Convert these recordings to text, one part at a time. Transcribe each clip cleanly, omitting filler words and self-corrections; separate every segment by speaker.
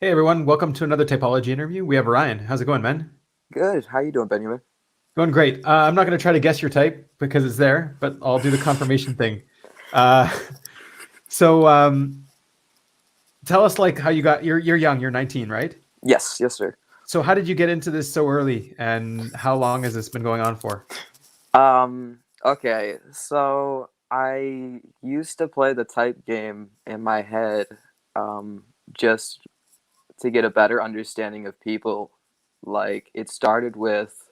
Speaker 1: Hey everyone, welcome to another typology interview. We have Ryan. How's it going, man?
Speaker 2: Good. How you doing, Benjamin?
Speaker 1: Going great. I'm not going to try to guess your type because it's there, but I'll do the confirmation thing. Uh, so tell us like how you got. You're young. You're 19, right?
Speaker 2: Yes, yes, sir.
Speaker 1: So how did you get into this so early, and how long has this been going on for?
Speaker 2: Okay, so I used to play the type game in my head, just to get a better understanding of people. Like, it started with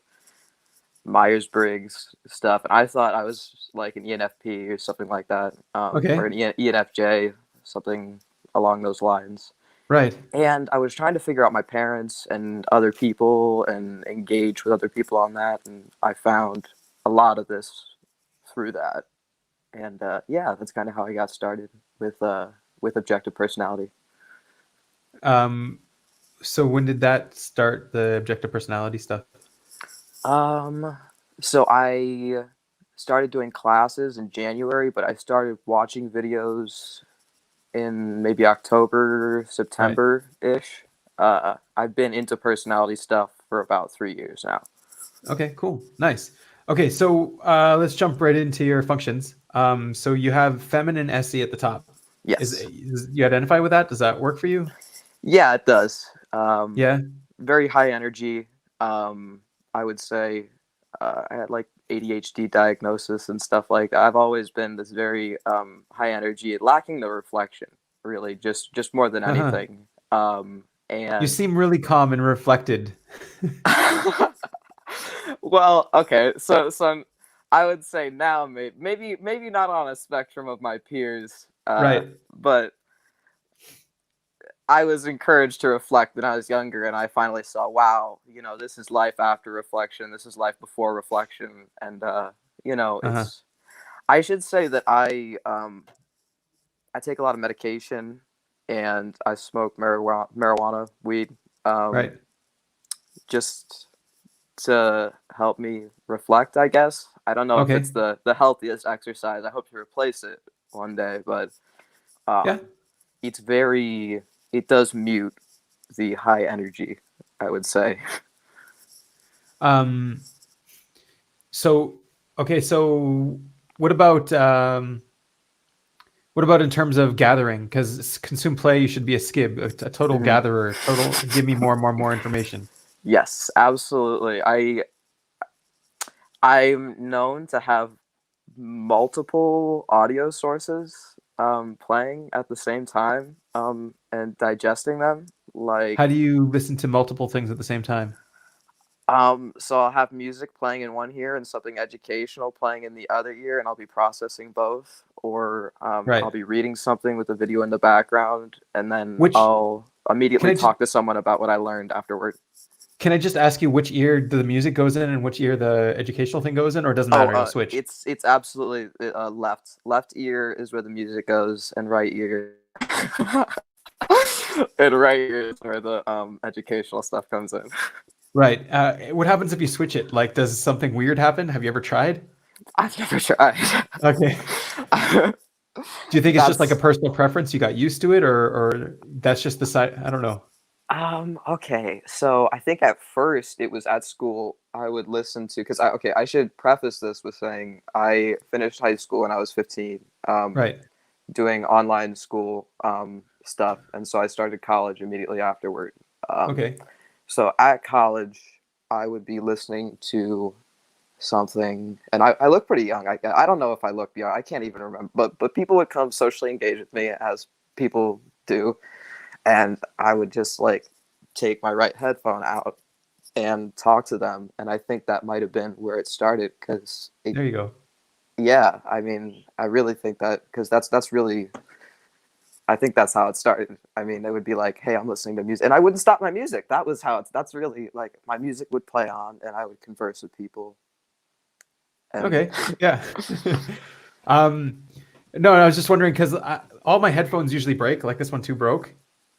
Speaker 2: Myers-Briggs stuff, and I thought I was like an ENFP or something like that, or
Speaker 1: Okay,
Speaker 2: an ENFJ, something along those lines.
Speaker 1: right.
Speaker 2: And I was trying to figure out my parents and other people and engage with other people on that, and I found a lot of this through that. And yeah, that's kind of how I got started with objective personality.
Speaker 1: Um, so when did that start? The objective personality stuff.
Speaker 2: Um, so I started doing classes in January, but I started watching videos in maybe October,
Speaker 1: Right.
Speaker 2: September ish. I've been into personality stuff for about 3 years now.
Speaker 1: Okay. Cool. Nice. Okay. So let's jump right into your functions. So you have feminine SE at the top.
Speaker 2: Yes.
Speaker 1: You identify with that? Does that work for you?
Speaker 2: Yeah, it does.
Speaker 1: Yeah.
Speaker 2: Very high energy. Um, I would say I had like ADHD diagnosis and stuff like that. I've always been this very high energy, lacking the reflection, really, just more than
Speaker 1: Uh-huh.
Speaker 2: anything.
Speaker 1: You
Speaker 2: And
Speaker 1: seem really calm and reflected.
Speaker 2: well, okay, I would say now maybe not on a spectrum of my peers,
Speaker 1: Right.
Speaker 2: but I was encouraged to reflect when I was younger, and I finally saw, wow, this is life after reflection. This is life before reflection, and
Speaker 1: Uh-huh.
Speaker 2: it's. I should say that I take a lot of medication, and I smoke marijuana, weed, um,
Speaker 1: Right.
Speaker 2: just to help me reflect. I guess I don't know if it's
Speaker 1: Okay.
Speaker 2: the healthiest exercise. I hope to replace it one day, but
Speaker 1: Yeah.
Speaker 2: um, it's very. It does mute the high energy, I would say.
Speaker 1: Um so okay, so what about in terms of gathering? Because consume play, you should be a skib, a total
Speaker 2: Mhm.
Speaker 1: gatherer, total give me more information.
Speaker 2: Yes, absolutely. I'm known to have multiple audio sources playing at the same time and digesting them.
Speaker 1: How do
Speaker 2: Like,
Speaker 1: you listen to multiple things at the same time?
Speaker 2: so I'll have music playing in one ear and something educational playing in the other ear, and I'll be processing both. Or I'll
Speaker 1: Right.
Speaker 2: be reading something with the video in the background, and then
Speaker 1: Which
Speaker 2: I'll
Speaker 1: can
Speaker 2: immediately
Speaker 1: I just
Speaker 2: talk to someone about what I learned afterward.
Speaker 1: ask you which ear the music goes in and which ear the educational thing goes in, or it doesn't
Speaker 2: Oh,
Speaker 1: matter, you'll switch?
Speaker 2: it's absolutely left ear is where the music goes, and right ear, and right ear is where the educational stuff comes in.
Speaker 1: Right. What happens if you switch it? Like, does something weird happen? Have you ever tried?
Speaker 2: I've never tried.
Speaker 1: Okay. Do you think it's just like a
Speaker 2: That's
Speaker 1: personal preference? You got used to it, or that's just the side? I don't know.
Speaker 2: okay. So I think at first it was at school I would listen to because I should preface this with saying I finished high school when I was 15,
Speaker 1: Right.
Speaker 2: doing online school stuff, and so I started college immediately afterward. Um,
Speaker 1: Okay.
Speaker 2: so at college, I would be listening to something, and I look pretty young. I don't know if I look young. I can't even remember. But people would come socially engage with me as people do, and I would just like take my right headphone out and talk to them. And I think that might have been where it started because
Speaker 1: There you go.
Speaker 2: yeah, I mean, I really think that because that's really I think that's how it started. I mean, it would be like, hey, I'm listening to music, and I wouldn't stop my music. That was how it's. That's really like my music would play on, and I would converse with people. And
Speaker 1: Okay. Yeah. um, no, I was just wondering because all my headphones usually break. Like this one too broke.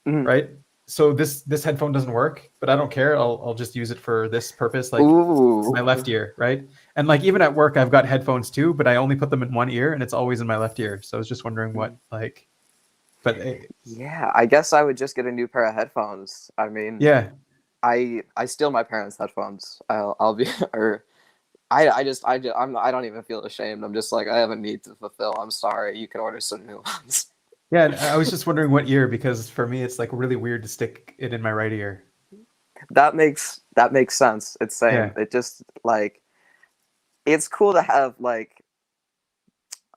Speaker 2: mm,
Speaker 1: Right. So this headphone doesn't work, but I don't care. I'll just use it for this purpose. Like it's
Speaker 2: ooh,
Speaker 1: my left ear, right? And like even at work, I've got headphones too, but I only put them in one ear, and it's always in my left ear. So I was just wondering
Speaker 2: mm.
Speaker 1: what like. But
Speaker 2: Yeah, I guess I would just get a new pair of headphones. I mean,
Speaker 1: yeah,
Speaker 2: I steal my parents' headphones. I'll be or I don't even feel ashamed. I'm just like I have a need to fulfill. I'm sorry. You can order some new ones.
Speaker 1: yeah. And I was just wondering what ear, because for me it's like really weird to stick it in my right ear.
Speaker 2: That makes sense. It's same.
Speaker 1: Yeah,
Speaker 2: It just like it's cool to have like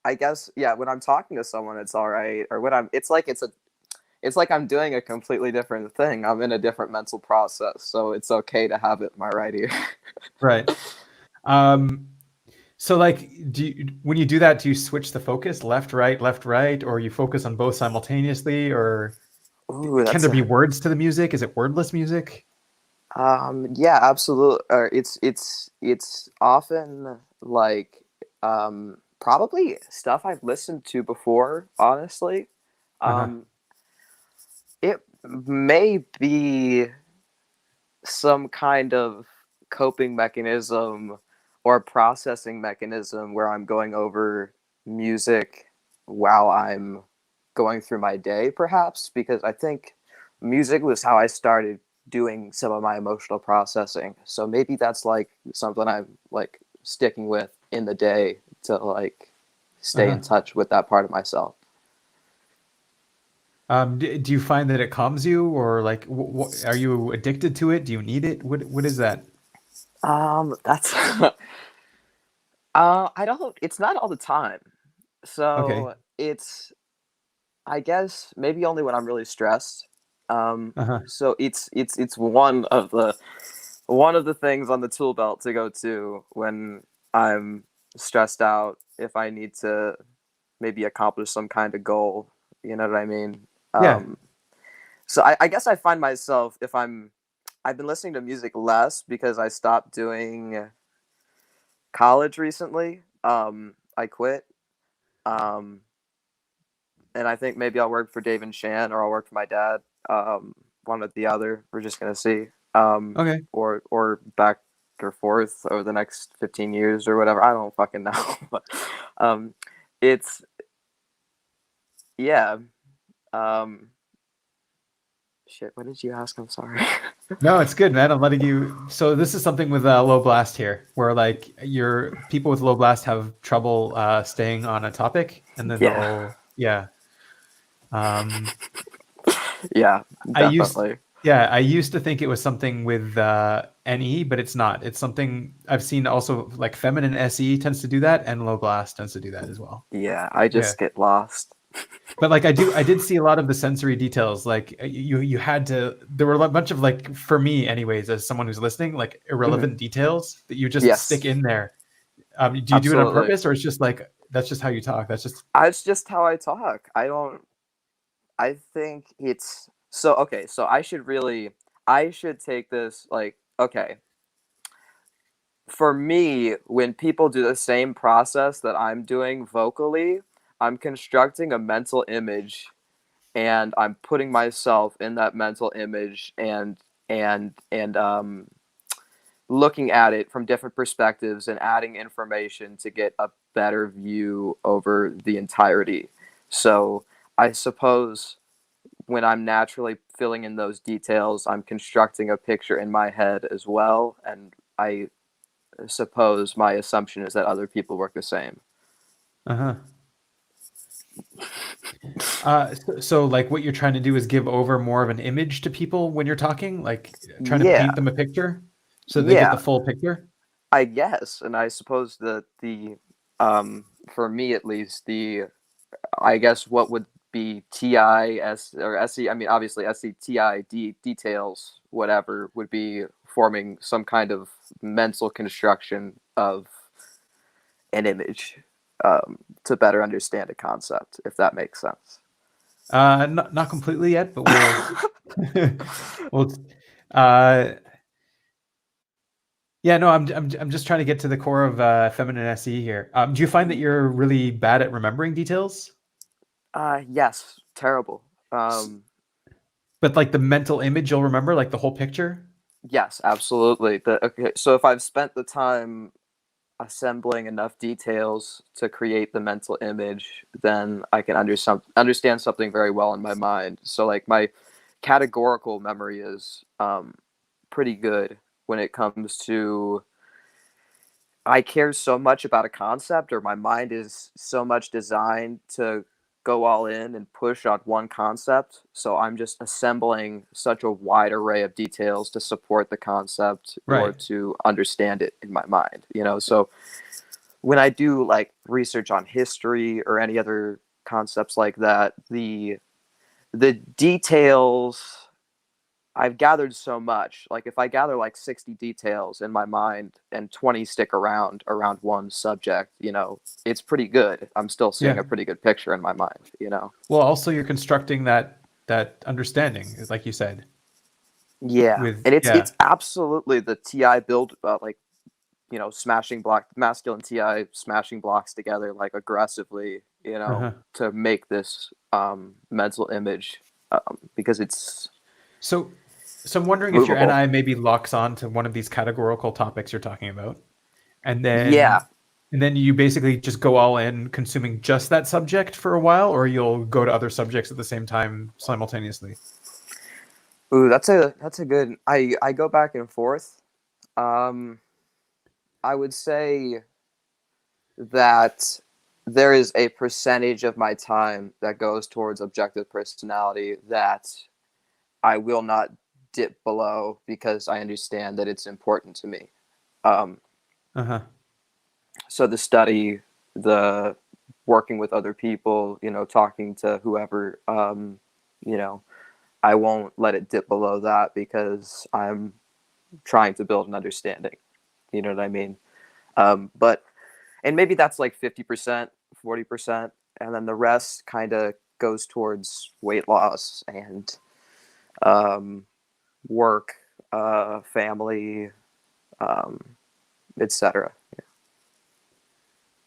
Speaker 2: I guess yeah, when I'm talking to someone it's all right or when I'm it's like I'm doing a completely different thing. I'm in a different mental process, so it's okay to have it in my right ear.
Speaker 1: right. Um, so like, when you do that, do you switch the focus left, right, or you focus on both simultaneously, or
Speaker 2: Ooh,
Speaker 1: can
Speaker 2: that's
Speaker 1: there be
Speaker 2: a
Speaker 1: words to the music? Is it wordless music?
Speaker 2: yeah, absolutely. It's often like probably stuff I've listened to before, honestly.
Speaker 1: Uh-huh.
Speaker 2: Um it may be some kind of coping mechanism or processing mechanism where I'm going over music while I'm going through my day, perhaps, because I think music was how I started doing some of my emotional processing. So maybe that's like something I'm like sticking with in the day to like stay
Speaker 1: Uh-huh.
Speaker 2: in touch with that part of myself.
Speaker 1: Do you find that it calms you, or like, are you addicted to it? Do you need it? What is that?
Speaker 2: That's I don't. It's not all the time.
Speaker 1: Okay.
Speaker 2: So it's I guess maybe only when I'm really stressed.
Speaker 1: Uh-huh.
Speaker 2: So it's one of the things on the tool belt to go to when I'm stressed out. If I need to maybe accomplish some kind of goal, you know what I mean.
Speaker 1: Yeah.
Speaker 2: So I guess I find myself if I've been listening to music less because I stopped doing college recently. I quit. Um, and I think maybe I'll work for Dave and Shan or I'll work for my dad. One or the other. We're just gonna see.
Speaker 1: Okay.
Speaker 2: Or back or forth over the next 15 years or whatever. I don't fucking know. But um, it's yeah. Um, shit. What did you ask? I'm sorry.
Speaker 1: No, it's good, man. I'm letting you. So this is something with low blast here, where like your people with low blast have trouble staying on a topic, and then
Speaker 2: Yeah.
Speaker 1: they'll, yeah. Um,
Speaker 2: Yeah.
Speaker 1: I used,
Speaker 2: Definitely.
Speaker 1: yeah, I used to think it was something with NE, but it's not. It's something I've seen also, like feminine SE tends to do that, and low blast tends to do that as well.
Speaker 2: Yeah. I
Speaker 1: Yeah.
Speaker 2: just get lost.
Speaker 1: But like I did see a lot of the sensory details. Like you had to. There were a bunch of, like, for me, anyways, as someone who's listening, like
Speaker 2: Mhm.
Speaker 1: irrelevant details that you just stick
Speaker 2: Yes.
Speaker 1: in there. Do you do it on
Speaker 2: Absolutely.
Speaker 1: purpose, or it's just like that's just how you talk? That's just
Speaker 2: It's just how I talk. I don't. I think it's so okay. So I should take this like, okay. For me, when people do the same process that I'm doing vocally, I'm constructing a mental image and I'm putting myself in that mental image and looking at it from different perspectives and adding information to get a better view over the entirety. So I suppose when I'm naturally filling in those details, I'm constructing a picture in my head as well. And I suppose my assumption is that other people work the same.
Speaker 1: uh-huh. So like what you're trying to do is give over more of an image to people when you're talking, like trying to
Speaker 2: Yeah,
Speaker 1: paint them a picture so they get
Speaker 2: yeah,
Speaker 1: the full picture.
Speaker 2: I guess. And I suppose that for me at least, I guess what would be TIS or SE, I mean, obviously SETID details, whatever, would be forming some kind of mental construction of an image to better understand a concept, if that makes sense.
Speaker 1: Not completely yet, but we'll we'll uh yeah, no, I'm just trying to get to the core of feminine SE here. Do you find that you're really bad at remembering details?
Speaker 2: Yes, terrible.
Speaker 1: S-
Speaker 2: Um,
Speaker 1: But like the mental image you'll remember, like the whole picture?
Speaker 2: yes, absolutely. Okay, so if I've spent the time, assembling enough details to create the mental image, then I can understand something very well in my mind. So like my categorical memory is pretty good when it comes to, I care so much about a concept, or my mind is so much designed to go all in and push on one concept. So I'm just assembling such a wide array of details to support the concept or
Speaker 1: Right.
Speaker 2: to understand it in my mind, you know? So when I do like research on history or any other concepts like that, the details, I've gathered so much. Like if I gather like 60 details in my mind and 20 stick around one subject, you know, it's pretty good. I'm still seeing
Speaker 1: Yeah.
Speaker 2: a pretty good picture in my mind, you know.
Speaker 1: Well, also you're constructing that understanding, like you said,
Speaker 2: Yeah.
Speaker 1: with
Speaker 2: And
Speaker 1: yeah.
Speaker 2: it's absolutely the TI build, like, you know, smashing block masculine TI smashing blocks together like aggressively, you know,
Speaker 1: Uh-huh.
Speaker 2: to make this mental image, because it's
Speaker 1: So so I'm wondering if your
Speaker 2: movable.
Speaker 1: NI maybe locks on to one of these categorical topics you're talking about, and
Speaker 2: Yeah.
Speaker 1: then you basically just go all in consuming just that subject for a while, or you'll go to other subjects at the same time simultaneously.
Speaker 2: Ooh, that's a good. I go back and forth. Um, I would say that there is a percentage of my time that goes towards objective personality that I will not dip below because I understand that it's important to me. Um,
Speaker 1: Uh-huh.
Speaker 2: so the study, the working with other people, you know, talking to whoever, you know, I won't let it dip below that because I'm trying to build an understanding. You know what I mean? But and maybe that's like 50%, 40%, and then the rest kind of goes towards weight loss and um, work, family, um, etc.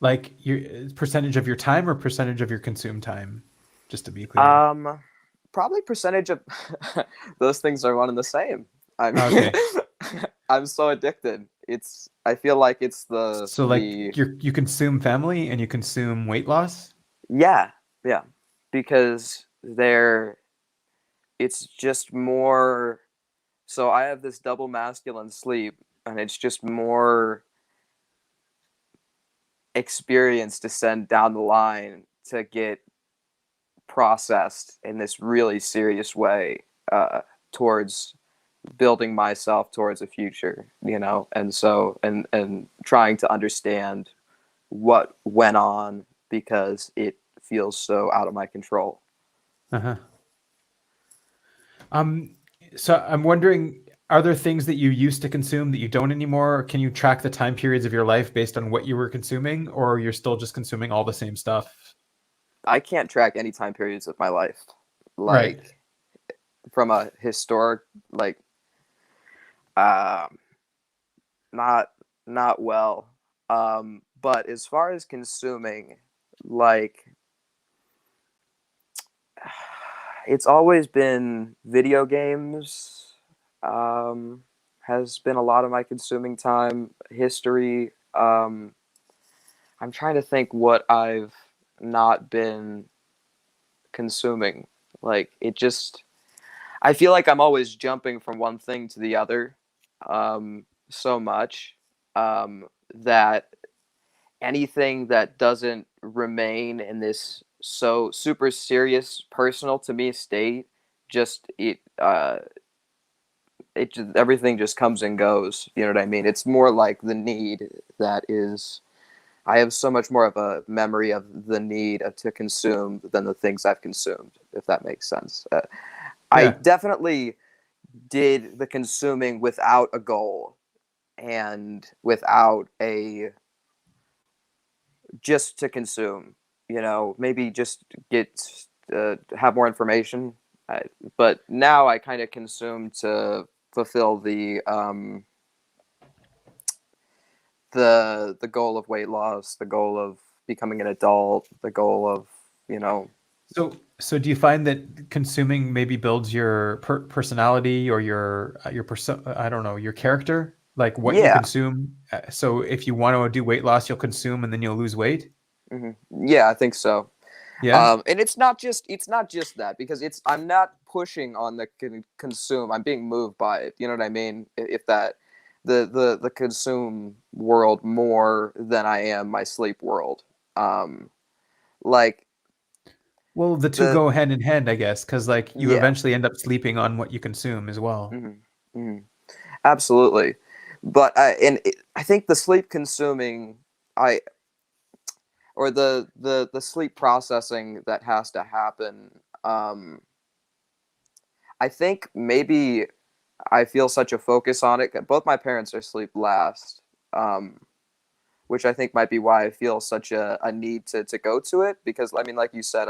Speaker 1: Like your percentage of your time or percentage of your consume time, just to be clear.
Speaker 2: Um, Probably percentage of those things are one and the same. I mean,
Speaker 1: Okay.
Speaker 2: I'm so addicted. It's I feel like it's the
Speaker 1: So like you consume family and you consume weight loss?
Speaker 2: yeah, yeah, because it's just more. So I have this double masculine sleep, and it's just more experience to send down the line to get processed in this really serious way, towards building myself towards a future, you know, and so and trying to understand what went on because it feels so out of my control.
Speaker 1: Uh-huh. Um, so I'm wondering, are there things that you used to consume that you don't anymore? Or can you track the time periods of your life based on what you were consuming, or you're still just consuming all the same stuff?
Speaker 2: I can't track any time periods of my life,
Speaker 1: Right.
Speaker 2: like from a historic, like um not not well. But as far as consuming, like it's always been video games. Has been a lot of my consuming time. History. I'm trying to think what I've not been consuming. Like it just, I feel like I'm always jumping from one thing to the other, so much, that anything that doesn't remain in this so super serious personal to me state, just it just, everything just comes and goes, you know what I mean? It's more like the need that is, I have so much more of a memory of the need to consume than the things I've consumed, if that makes sense. I
Speaker 1: Yeah.
Speaker 2: definitely did the consuming without a goal and without a, just to consume, you know, maybe just get have more information. I, but now I kind of consume to fulfill the goal of weight loss, the goal of becoming an adult, the goal of, you know,
Speaker 1: So do you find that consuming maybe builds your personality or your I don't know, your character? like what you
Speaker 2: Yeah.
Speaker 1: consume. So if you want to do weight loss, you'll consume and then you'll lose weight.
Speaker 2: Hmm. Yeah, I think so.
Speaker 1: Yeah.
Speaker 2: And it's not just that, because I'm not pushing on the consume. I'm being moved by it. You know what I mean? If that the consume world more than I am my sleep world. Um, like
Speaker 1: Well, the two
Speaker 2: the
Speaker 1: go hand in hand, I guess, because like you
Speaker 2: yeah.
Speaker 1: eventually end up sleeping on what you consume as well.
Speaker 2: Hmm. Hmm. Absolutely. But I think the sleep consuming, I or the sleep processing that has to happen. I think maybe I feel such a focus on it. Both my parents are sleep last, um, which I think might be why I feel such a need to go to it. Because I mean, like you said,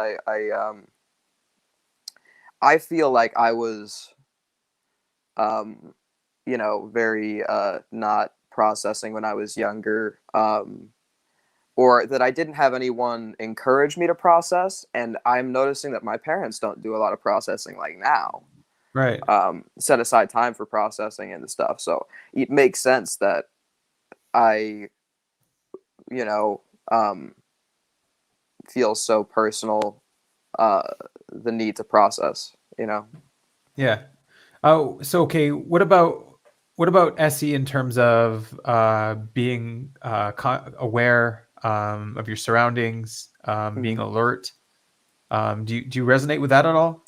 Speaker 2: I feel like I was, um, very not processing when I was younger, or that I didn't have anyone encourage me to process. And I'm noticing that my parents don't do a lot of processing like now.
Speaker 1: Right.
Speaker 2: Set aside time for processing and stuff. So it makes sense that I, you know, um, feel so personal, uh, the need to process, you know.
Speaker 1: Yeah. Oh, so okay. What about SE in terms of being aware of your surroundings, being
Speaker 2: Mhm.
Speaker 1: alert? Do you resonate with that at all?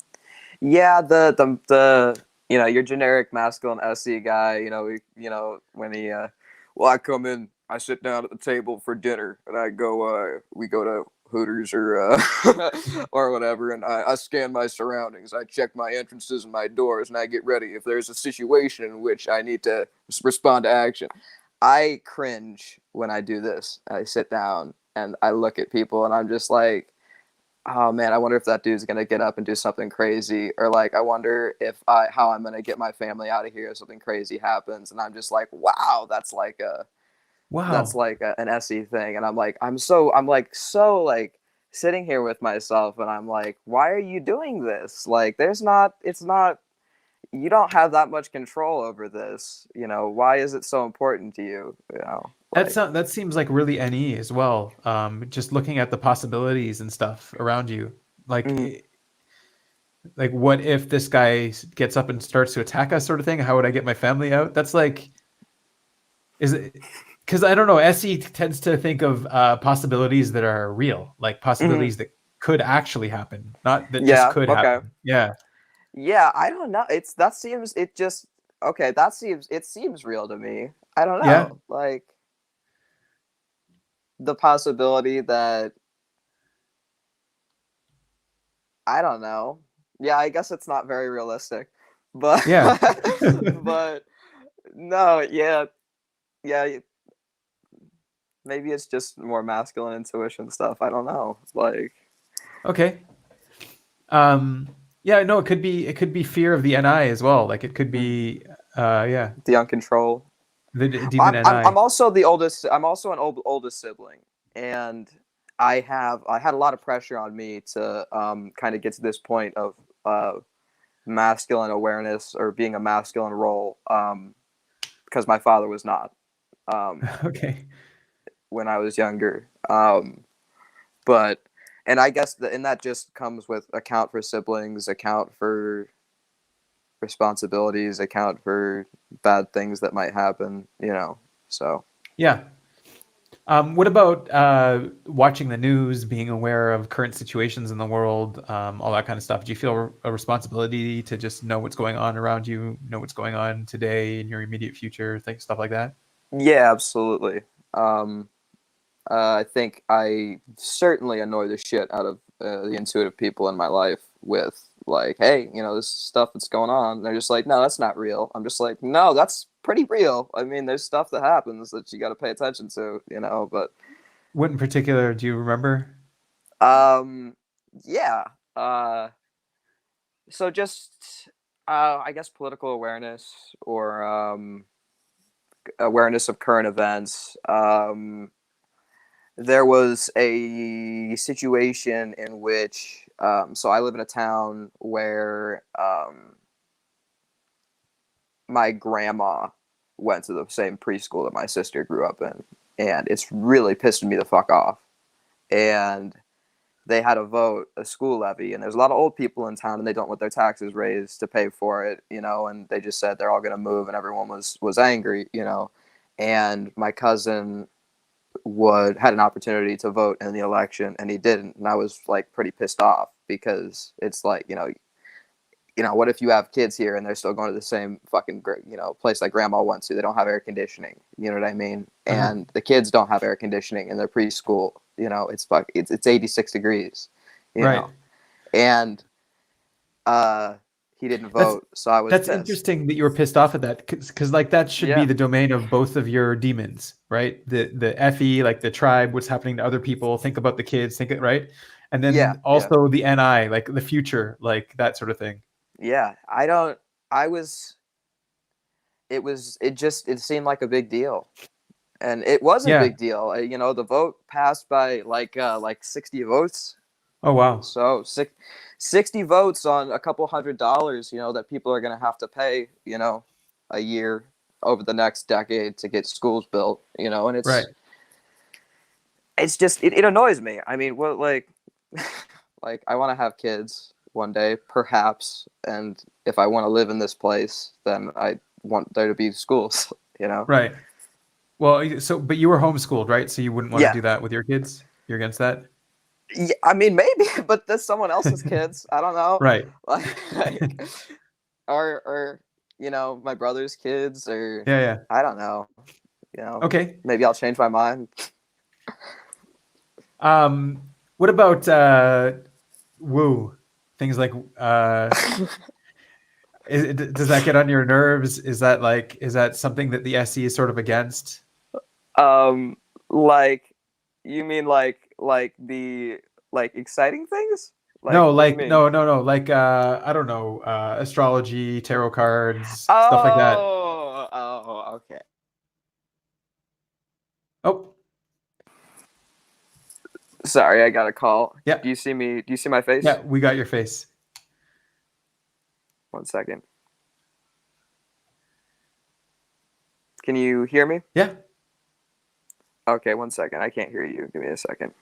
Speaker 2: Yeah, the your generic masculine SE guy, when he well, I come in, I sit down at the table for dinner, and I go we go to Hooters or or whatever, and I scan my surroundings, I check my entrances and my doors, and I get ready if there's a situation in which I need to respond to action. I cringe when I do this. I sit down and I look at people, and I'm just like, oh man, I wonder if that dude's gonna get up and do something crazy, or like I wonder if I how I'm gonna get my family out of here if something crazy happens. And I'm just like, wow, that's
Speaker 1: Wow.
Speaker 2: like an SE thing. And I'm like so sitting here with myself, and I'm like, why are you doing this? Like, it's not, you don't have that much control over this. Why is it so important to you? Like.
Speaker 1: That seems like really NE as well. Just looking at the possibilities and stuff around you. Like,
Speaker 2: Mhm.
Speaker 1: like what if this guy gets up and starts to attack us, sort of thing? How would I get my family out? That's like, is it? Because I don't know. SE tends to think of possibilities that are real, like
Speaker 2: Mhm.
Speaker 1: possibilities that could actually happen, not that just
Speaker 2: Yeah,
Speaker 1: could
Speaker 2: okay.
Speaker 1: happen. Yeah.
Speaker 2: Yeah, I don't know. It just okay, it seems real to me. I don't
Speaker 1: Yeah.
Speaker 2: know. Like the possibility that I don't know. Yeah, I guess it's not very realistic. But
Speaker 1: Yeah.
Speaker 2: but no, yeah. Yeah, maybe it's just more masculine intuition stuff. I don't know. Like
Speaker 1: Okay. Um, yeah, no, it could be fear of the NI as well. Like it could
Speaker 2: mm,
Speaker 1: be yeah,
Speaker 2: the uncontrol.
Speaker 1: the demon
Speaker 2: I'm
Speaker 1: NI.
Speaker 2: also the oldest. I'm also an oldest sibling, and I had a lot of pressure on me to kind of get to this point of uh, masculine awareness, or being a masculine role, because my father was not, um,
Speaker 1: Okay.
Speaker 2: when I was younger. But and I guess and that just comes with account for siblings, account for responsibilities, account for bad things that might happen. So.
Speaker 1: Yeah. What about watching the news, being aware of current situations in the world, all that kind of stuff? Do you feel a responsibility to just know what's going on around you, know what's going on today in your immediate future, things, stuff like that?
Speaker 2: Yeah, absolutely. Um, I think I certainly annoy the shit out of the intuitive people in my life with, like, hey, this stuff that's going on. And they're just like, no, that's not real. I'm just like, no, that's pretty real. I mean, there's stuff that happens that you got to pay attention to. But
Speaker 1: What in particular do you remember?
Speaker 2: um, yeah. Uh, so just I guess political awareness, or awareness of current events. There was a situation in which, so I live in a town where my grandma went to the same preschool that my sister grew up in, and it's really pissed me the fuck off. And they had a vote, a school levy, and there's a lot of old people in town, and they don't want their taxes raised to pay for it, and they just said they're all going to move, and everyone was angry, and my cousin had an opportunity to vote in the election, and he didn't, and I was like pretty pissed off because it's like, what if you have kids here and they're still going to the same fucking place like grandma went to? They don't have air conditioning. You know what I mean?
Speaker 1: Uh-huh.
Speaker 2: And the kids don't have air conditioning in their preschool. It's 86 degrees. You
Speaker 1: Right.
Speaker 2: know, and he didn't
Speaker 1: That's
Speaker 2: vote, so I was
Speaker 1: that's
Speaker 2: pissed.
Speaker 1: interesting that you were pissed off at that, because like that should be
Speaker 2: Yeah,
Speaker 1: the domain of both of your demons, right? The FE, like the tribe, what's happening to other people. Think about the kids. Think it right, and
Speaker 2: yeah,
Speaker 1: then
Speaker 2: yeah,
Speaker 1: also the NI, like the future, like that sort of thing.
Speaker 2: yeah. I don't. I was. It was. It seemed like a big deal. And it was a
Speaker 1: Yeah.
Speaker 2: big deal. The vote passed by like 60 votes.
Speaker 1: Oh wow.
Speaker 2: So 60 votes on a couple $100, that people are going to have to pay, a year over the next decade to get schools built, and
Speaker 1: Right.
Speaker 2: it's just it annoys me. I mean, what like like I want to have kids one day, perhaps, and if I want to live in this place, then I want there to be schools,
Speaker 1: Right. Well, but you were homeschooled, right? So you wouldn't want to
Speaker 2: Yeah.
Speaker 1: do that with your kids. You're against that.
Speaker 2: Yeah, I mean, maybe, but that's someone else's kids. I don't know.
Speaker 1: Right.
Speaker 2: Like, or my brother's kids, or
Speaker 1: Yeah. Yeah.
Speaker 2: I don't know.
Speaker 1: Okay.
Speaker 2: Maybe I'll change my mind.
Speaker 1: What about woo? Things like does that get on your nerves? Is that something that the SE is sort of against?
Speaker 2: Like, you mean like the like exciting things? Like,
Speaker 1: No,
Speaker 2: what do you
Speaker 1: like
Speaker 2: mean?
Speaker 1: no, like I don't know, astrology, tarot cards, stuff like that.
Speaker 2: Oh, okay.
Speaker 1: Oh,
Speaker 2: Sorry, I got a call.
Speaker 1: yeah,
Speaker 2: Do you see me? Do you see my face?
Speaker 1: yeah, we got your face.
Speaker 2: 1 second. Can you hear me?
Speaker 1: Yeah.
Speaker 2: Okay, 1 second. I can't hear you. Give me a second.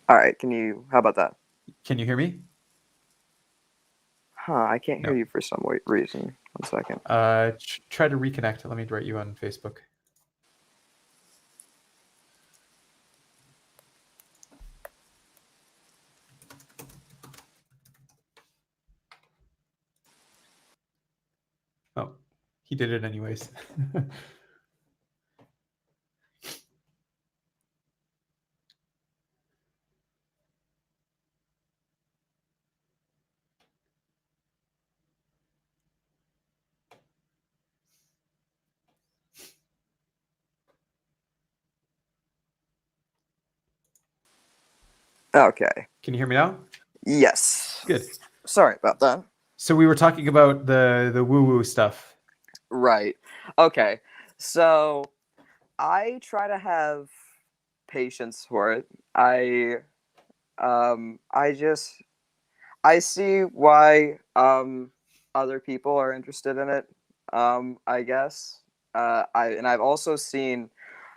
Speaker 2: All right, how about that?
Speaker 1: Can you hear me?
Speaker 2: Huh, I can't hear
Speaker 1: No.
Speaker 2: you for some reason. 1 second.
Speaker 1: Try to reconnect. Let me write you on Facebook. Oh, he did it anyways.
Speaker 2: Okay.
Speaker 1: Can you hear me now?
Speaker 2: Yes.
Speaker 1: Good.
Speaker 2: Sorry about that.
Speaker 1: So we were talking about the woo woo stuff.
Speaker 2: Right. Okay. So I try to have patience for it. I just I see why other people are interested in it. I guess. I've also seen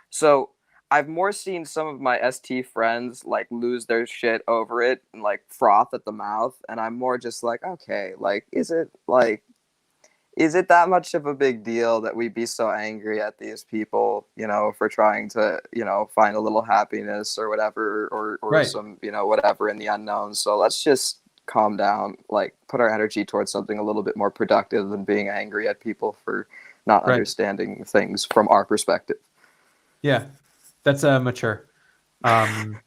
Speaker 2: so I've more seen some of my ST friends like lose their shit over it and like froth at the mouth, and I'm more just like, okay, like is it that much of a big deal that we be so angry at these people, for trying to, find a little happiness or whatever, or
Speaker 1: Right.
Speaker 2: some, whatever in the unknown. So let's just calm down, like put our energy towards something a little bit more productive than being angry at people for not
Speaker 1: Right.
Speaker 2: understanding things from our perspective.
Speaker 1: Yeah. That's mature. Um,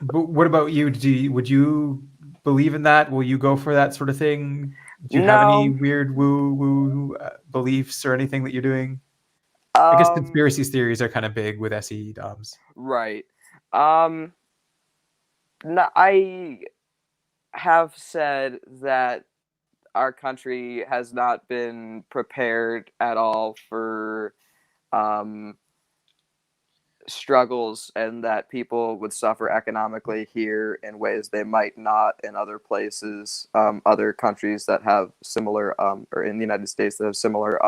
Speaker 1: but what about you? Would you believe in that? Will you go for that sort of thing? Do you have any
Speaker 2: No,
Speaker 1: weird woo woo beliefs or anything that you're doing? I guess
Speaker 2: um,
Speaker 1: conspiracy theories are kind of big with SE DOMs.
Speaker 2: right. Um, no, I have said that our country has not been prepared at all for um, struggles and that people would suffer economically here in ways they might not in other places, other countries that have similar, or in the United States that have similar,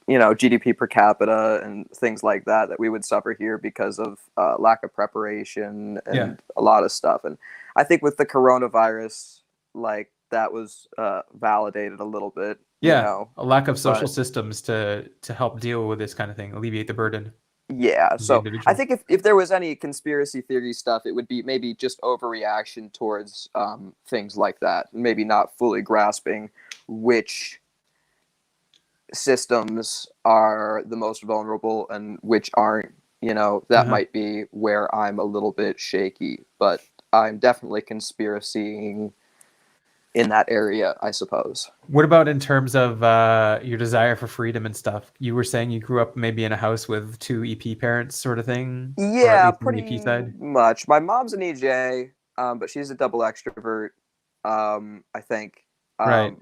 Speaker 2: GDP per capita and things like that, that we would suffer here because of lack of preparation
Speaker 1: Yeah.
Speaker 2: and a lot of stuff. And I think with the coronavirus, like that was validated a little bit,
Speaker 1: Yeah. A lack of social
Speaker 2: but
Speaker 1: systems to help deal with this kind of thing, alleviate the burden
Speaker 2: yeah.
Speaker 1: of the
Speaker 2: So I
Speaker 1: individual.
Speaker 2: think if there was any conspiracy theory stuff, it would be maybe just overreaction towards things like that, maybe not fully grasping which systems are the most vulnerable and which aren't. That
Speaker 1: Uh-huh.
Speaker 2: might be where I'm a little bit shaky, but I'm definitely conspiracying in that area, I suppose.
Speaker 1: What about in terms of your desire for freedom and stuff? You were saying you grew up maybe in a house with two EP parents, sort of thing, or at
Speaker 2: Yeah,
Speaker 1: least on the EP
Speaker 2: pretty
Speaker 1: side.
Speaker 2: much. My mom's an EJ, but she's a double extrovert. I think
Speaker 1: Right.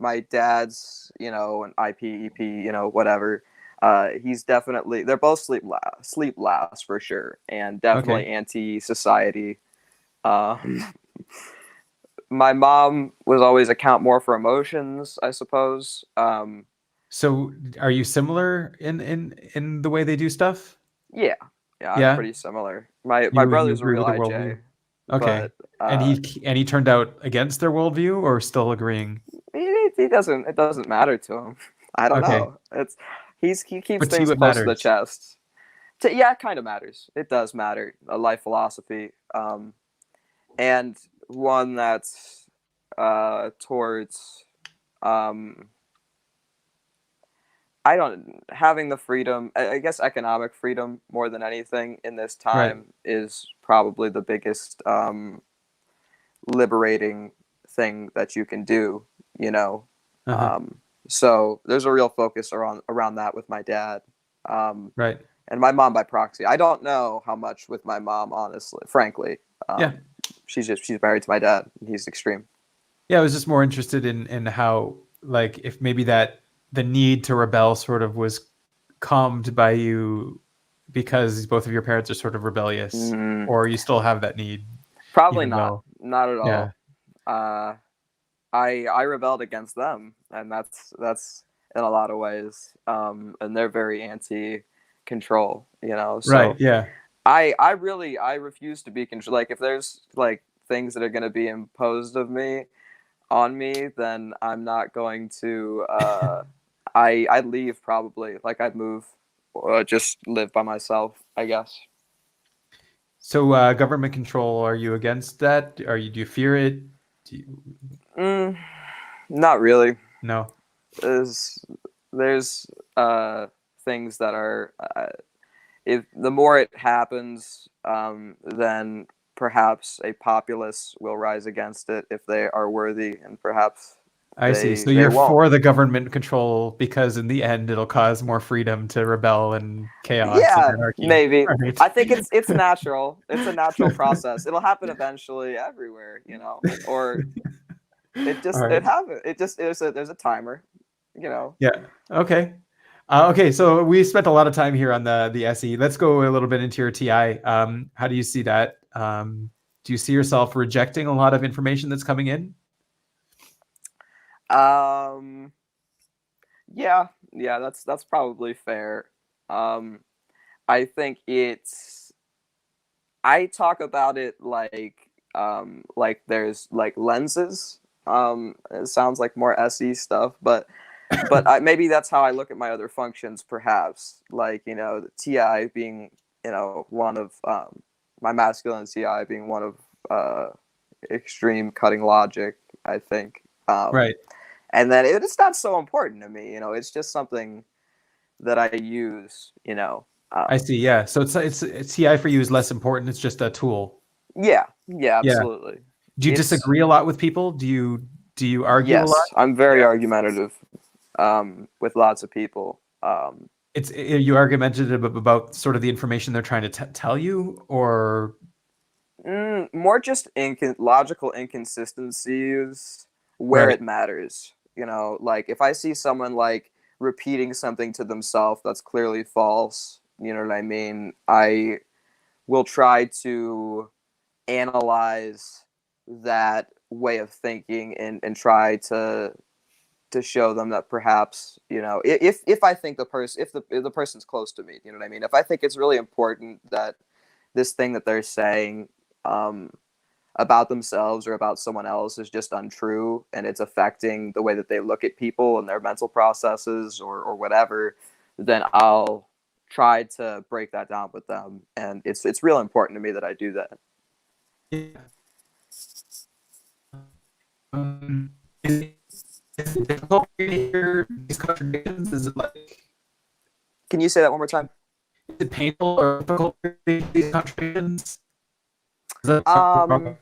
Speaker 2: my dad's, an IP, EP, whatever. He's definitely, they're both sleep last for sure, and
Speaker 1: Okay.
Speaker 2: definitely anti society. Um, my mom was always account more for emotions, I suppose.
Speaker 1: So are you similar in the way they do stuff?
Speaker 2: Yeah, yeah, I'm
Speaker 1: Yeah.
Speaker 2: pretty similar. My
Speaker 1: You
Speaker 2: brother's a
Speaker 1: agree
Speaker 2: real
Speaker 1: with the
Speaker 2: IJ,
Speaker 1: worldview. Okay.
Speaker 2: but
Speaker 1: And he turned out against their worldview or still agreeing?
Speaker 2: he doesn't. It doesn't matter to him. I don't
Speaker 1: Okay.
Speaker 2: know. He keeps
Speaker 1: But to you
Speaker 2: things
Speaker 1: it
Speaker 2: close to the
Speaker 1: matters.
Speaker 2: chest. Yeah, it kind of matters. It does matter. A life philosophy, and one that's towards um, I don't having the freedom. I guess economic freedom more than anything in this
Speaker 1: Right.
Speaker 2: time is probably the biggest liberating thing that you can do. You know,
Speaker 1: Uh-huh.
Speaker 2: um, so there's a real focus around that with my dad, um,
Speaker 1: Right.
Speaker 2: and my mom by proxy. I don't know how much with my mom, honestly, frankly.
Speaker 1: Yeah.
Speaker 2: She's married to my dad. And he's extreme.
Speaker 1: Yeah, I was just more interested in how, like, if maybe that the need to rebel sort of was calmed by you because both of your parents are sort of rebellious,
Speaker 2: Mm,
Speaker 1: or you still have that need
Speaker 2: probably
Speaker 1: even
Speaker 2: not.
Speaker 1: though,
Speaker 2: Not at
Speaker 1: yeah.
Speaker 2: all. Uh, I rebelled against them, and that's in a lot of ways. And they're very anti-control.
Speaker 1: Right,
Speaker 2: So
Speaker 1: yeah.
Speaker 2: I refuse to be control. Like if there's like things that are going to be imposed of me on me, then I'm not going to. I'd leave probably. Like I'd move, or just live by myself, I guess.
Speaker 1: So government control, are you against that? Do you fear it? Do you,
Speaker 2: Mm, not really.
Speaker 1: no.
Speaker 2: There's there's things that are if the more it happens, then perhaps a populace will rise against it if they are worthy, and perhaps
Speaker 1: I see. So
Speaker 2: they
Speaker 1: you're
Speaker 2: won't.
Speaker 1: for the government control because in the end it'll cause more freedom to rebel and chaos and
Speaker 2: Yeah,
Speaker 1: anarchy.
Speaker 2: maybe.
Speaker 1: Right.
Speaker 2: I think it's natural. It's a natural process. It'll happen eventually everywhere, or
Speaker 1: All
Speaker 2: it
Speaker 1: right.
Speaker 2: happens. It just there's a timer, you know.
Speaker 1: Yeah. Okay. Okay. So we spent a lot of time here on the SE. Let's go a little bit into your TI. How do you see that? Do you see yourself rejecting a lot of information that's coming in?
Speaker 2: Um, yeah, yeah, that's probably fair. Um, I think it's I talk about it like there's like lenses. It sounds like more SE stuff, but maybe that's how I look at my other functions. Perhaps like the TI being one of my masculine TI being one of extreme cutting logic. I think,
Speaker 1: Right.
Speaker 2: and then it's not so important to me. It's just something that I use.
Speaker 1: I
Speaker 2: Um,
Speaker 1: see. Yeah. So it's TI for you is less important. It's just a tool.
Speaker 2: yeah, yeah,
Speaker 1: Yeah.
Speaker 2: absolutely.
Speaker 1: Do you
Speaker 2: It's
Speaker 1: disagree a lot with people? Do you argue a lot?
Speaker 2: Yes, I'm very
Speaker 1: Yeah.
Speaker 2: argumentative with lots of people.
Speaker 1: You argumentative about sort of the information they're trying to tell you, or
Speaker 2: More just logical inconsistencies where
Speaker 1: right?
Speaker 2: it matters. Like if I see someone like repeating something to themselves that's clearly false. You know what I mean? I will try to analyze that way of thinking and try to show them that perhaps, you know, if I think the person, if the person's close to me, you know what I mean, if I think it's really important that this thing that they're saying about themselves or about someone else is just untrue and it's affecting the way that they look at people and their mental processes or whatever, then I'll try to break that down with them. And it's real important to me that I do that.
Speaker 1: Yeah. Is it difficult for you to hear these contradictions? Is it like,
Speaker 2: Can you say that one more time?
Speaker 1: is it painful or difficult for you to hear these contradictions? Is that
Speaker 2: Um,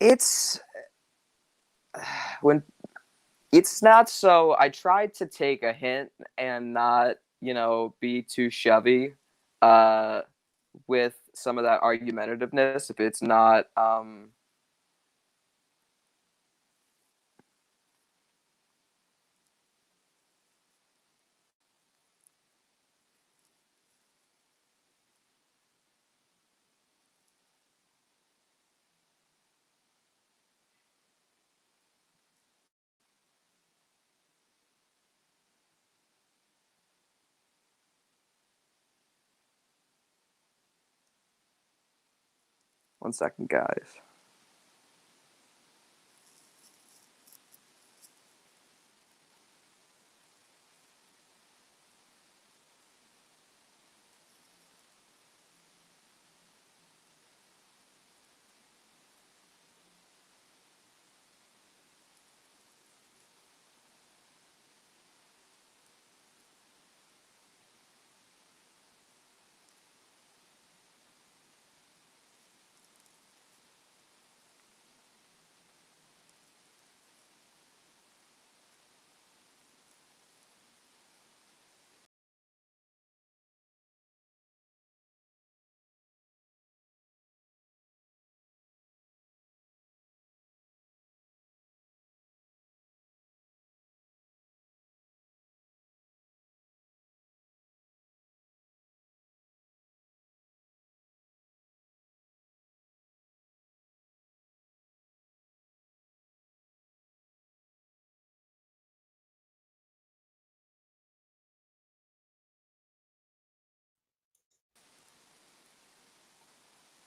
Speaker 2: it's when it's not so. I tried to take a hint and not, you know, be too shovey uh, with some of that argumentativeness. If it's not, 1 second, guys.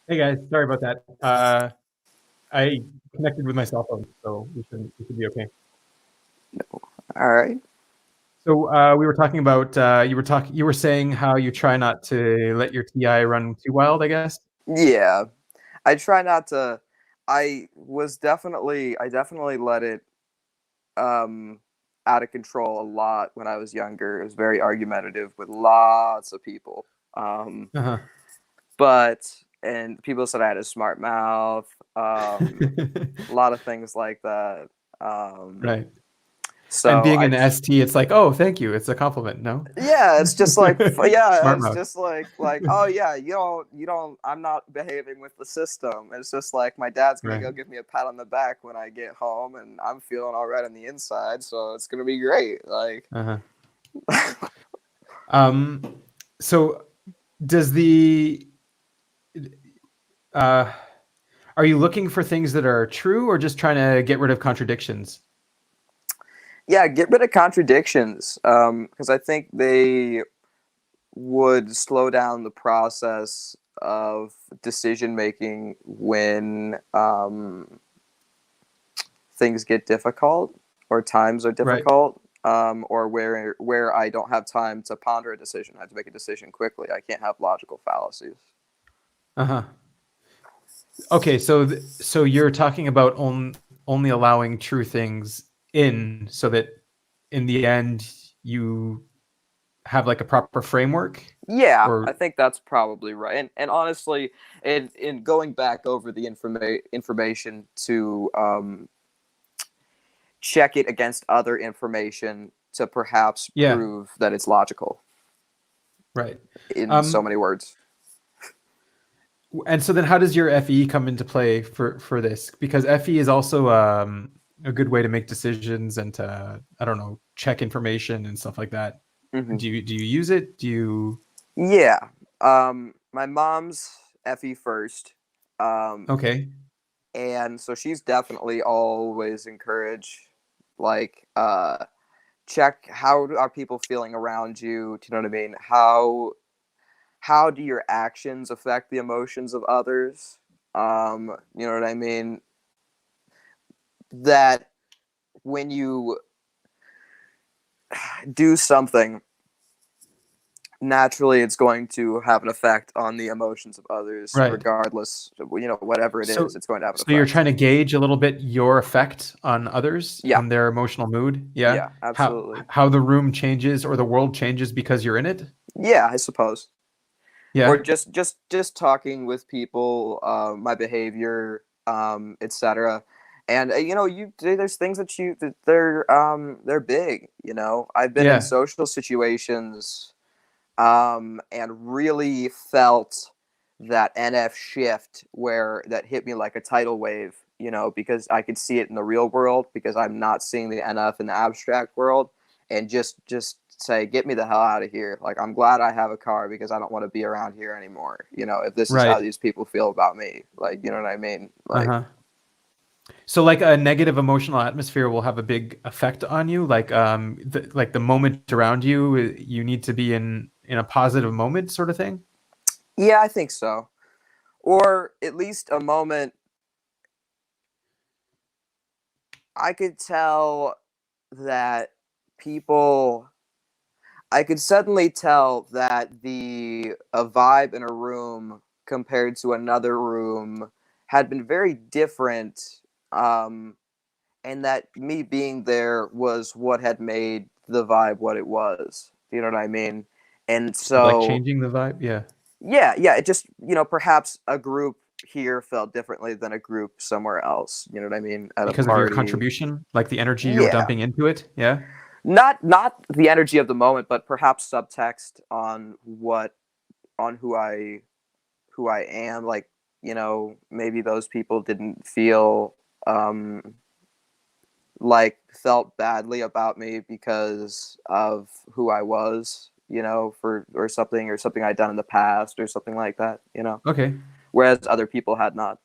Speaker 1: Hey guys, sorry about that. I connected with my cell phone, so we should be okay.
Speaker 2: All right.
Speaker 1: So we were talking about you were saying how you try not to let your TI run too wild, I guess.
Speaker 2: Yeah, I try not to. I definitely let it um, out of control a lot when I was younger. It was very argumentative with lots of people.
Speaker 1: Uh-huh.
Speaker 2: But and people said I had a smart mouth. A lot of things like that. Um,
Speaker 1: Right. And
Speaker 2: so
Speaker 1: being
Speaker 2: I
Speaker 1: an ST, it's like, oh, thank you. It's a compliment, no?
Speaker 2: yeah, it's just like yeah,
Speaker 1: Smart
Speaker 2: it's
Speaker 1: mouth.
Speaker 2: just like oh yeah, you don't. I'm not behaving with the system. It's just like my dad's gonna
Speaker 1: Right.
Speaker 2: go give me a pat on the back when I get home, and I'm feeling all right on the inside, so it's gonna be great. Like
Speaker 1: Uh-huh. Um, so does the uh are you looking for things that are true or just trying to get rid of contradictions?
Speaker 2: yeah, get rid of contradictions because I think they would slow down the process of decision making when things get difficult or times are
Speaker 1: Right.
Speaker 2: difficult, or where I don't have time to ponder a decision. I have to make a decision quickly. I can't have logical fallacies.
Speaker 1: Uh-huh. Okay, so so you're talking about only allowing true things in so that in the end you have like a proper framework
Speaker 2: Yeah, I
Speaker 1: or
Speaker 2: think that's probably right. And honestly, in going back over the information to check it against other information to perhaps
Speaker 1: yeah,
Speaker 2: prove that it's logical
Speaker 1: right.
Speaker 2: in so
Speaker 1: Um
Speaker 2: many words.
Speaker 1: and so then how does your FE come into play for this? Because FE is also a good way to make decisions and to, I don't know, check information and stuff like that.
Speaker 2: Hmm.
Speaker 1: Do you use it? Do you?
Speaker 2: Yeah. My mom's FE first. Um,
Speaker 1: Okay.
Speaker 2: and so she's definitely always encouraged, like, check how are people feeling around you. Do you know what I mean? How do your actions affect the emotions of others? You know what I mean? That when you do something, naturally it's going to have an effect on the emotions of others,
Speaker 1: Right.
Speaker 2: regardless, whatever it is,
Speaker 1: So
Speaker 2: it's going to have an
Speaker 1: so you're
Speaker 2: effect.
Speaker 1: trying to gauge a little bit your effect on others,
Speaker 2: Yeah,
Speaker 1: on their emotional mood. Yeah.
Speaker 2: yeah,
Speaker 1: How
Speaker 2: absolutely.
Speaker 1: how the room changes or the world changes because you're in it.
Speaker 2: Yeah, I suppose. Or
Speaker 1: Yeah.
Speaker 2: just talking with people, my behavior, etc. And there's things that they're big. I've been in
Speaker 1: Yeah.
Speaker 2: social situations, and really felt that NF shift where that hit me like a tidal wave. Because I could see it in the real world because I'm not seeing the NF in the abstract world, and just say, get me the hell out of here. Like, I'm glad I have a car because I don't want to be around here anymore. If this is how
Speaker 1: Right.
Speaker 2: these people feel about me, like, you know what I mean? Like,
Speaker 1: Uh-huh. So like a negative emotional atmosphere will have a big effect on you. Like the moment around you, you need to be in a positive moment, sort of thing.
Speaker 2: yeah, I think so. Or at least a moment I could tell that people I could suddenly tell that the a vibe in a room compared to another room had been very different, and that me being there was what had made the vibe what it was. You know what I mean? And
Speaker 1: Like
Speaker 2: so,
Speaker 1: changing the vibe. Yeah.
Speaker 2: yeah, yeah, it just, perhaps a group here felt differently than a group somewhere else. You know what I mean? At a
Speaker 1: Because of your
Speaker 2: party.
Speaker 1: contribution, like the energy you were
Speaker 2: Yeah.
Speaker 1: dumping into it. Yeah.
Speaker 2: Not the energy of the moment, but perhaps subtext on who I am. Like, maybe those people didn't feel, like, felt badly about me because of who I was, for or something I'd done in the past or something like that.
Speaker 1: Okay.
Speaker 2: Whereas other people had not.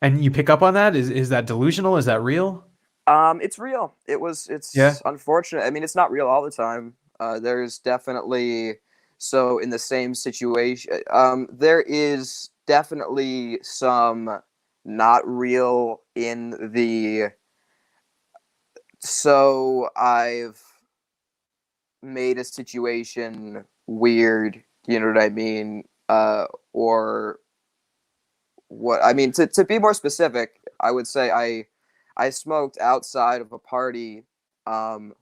Speaker 1: And you pick up on that? Is that delusional? Is that real?
Speaker 2: It's real.
Speaker 1: Yeah.
Speaker 2: It's unfortunate. I mean, it's not real all the time. There's definitely, so in the same situation, there is definitely some not real in the, so I've made a situation weird, you know what I mean? Or what I mean, to be more specific, I would say I smoked outside of a party, um,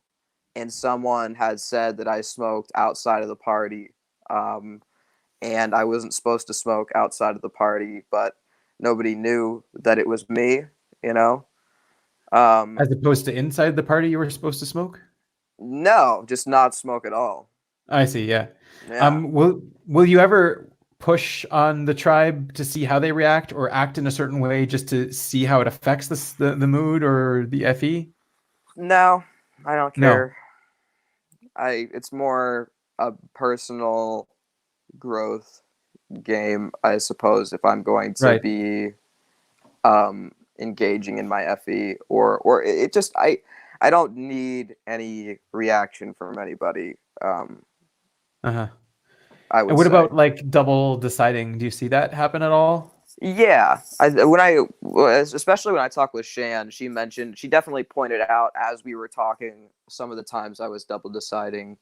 Speaker 2: and someone had said that I smoked outside of the party, um, and I wasn't supposed to smoke outside of the party, but nobody knew that it was me, you know. Um,
Speaker 1: As opposed to inside the party you were supposed to smoke?
Speaker 2: no, just not smoke at all.
Speaker 1: I see, yeah.
Speaker 2: Yeah.
Speaker 1: Will you ever push on the tribe to see how they react or act in a certain way just to see how it affects the mood or the FE?
Speaker 2: No, I don't
Speaker 1: No.
Speaker 2: care. It's more a personal growth game, I suppose, if I'm going to
Speaker 1: Right.
Speaker 2: be, engaging in my FE, or it just I don't need any reaction from anybody.
Speaker 1: Uh-huh.
Speaker 2: I
Speaker 1: And
Speaker 2: would
Speaker 1: what
Speaker 2: say.
Speaker 1: about like double deciding? Do you see that happen at all?
Speaker 2: Yeah, especially when I talk with Shan, she definitely pointed out as we were talking some of the times I was double deciding,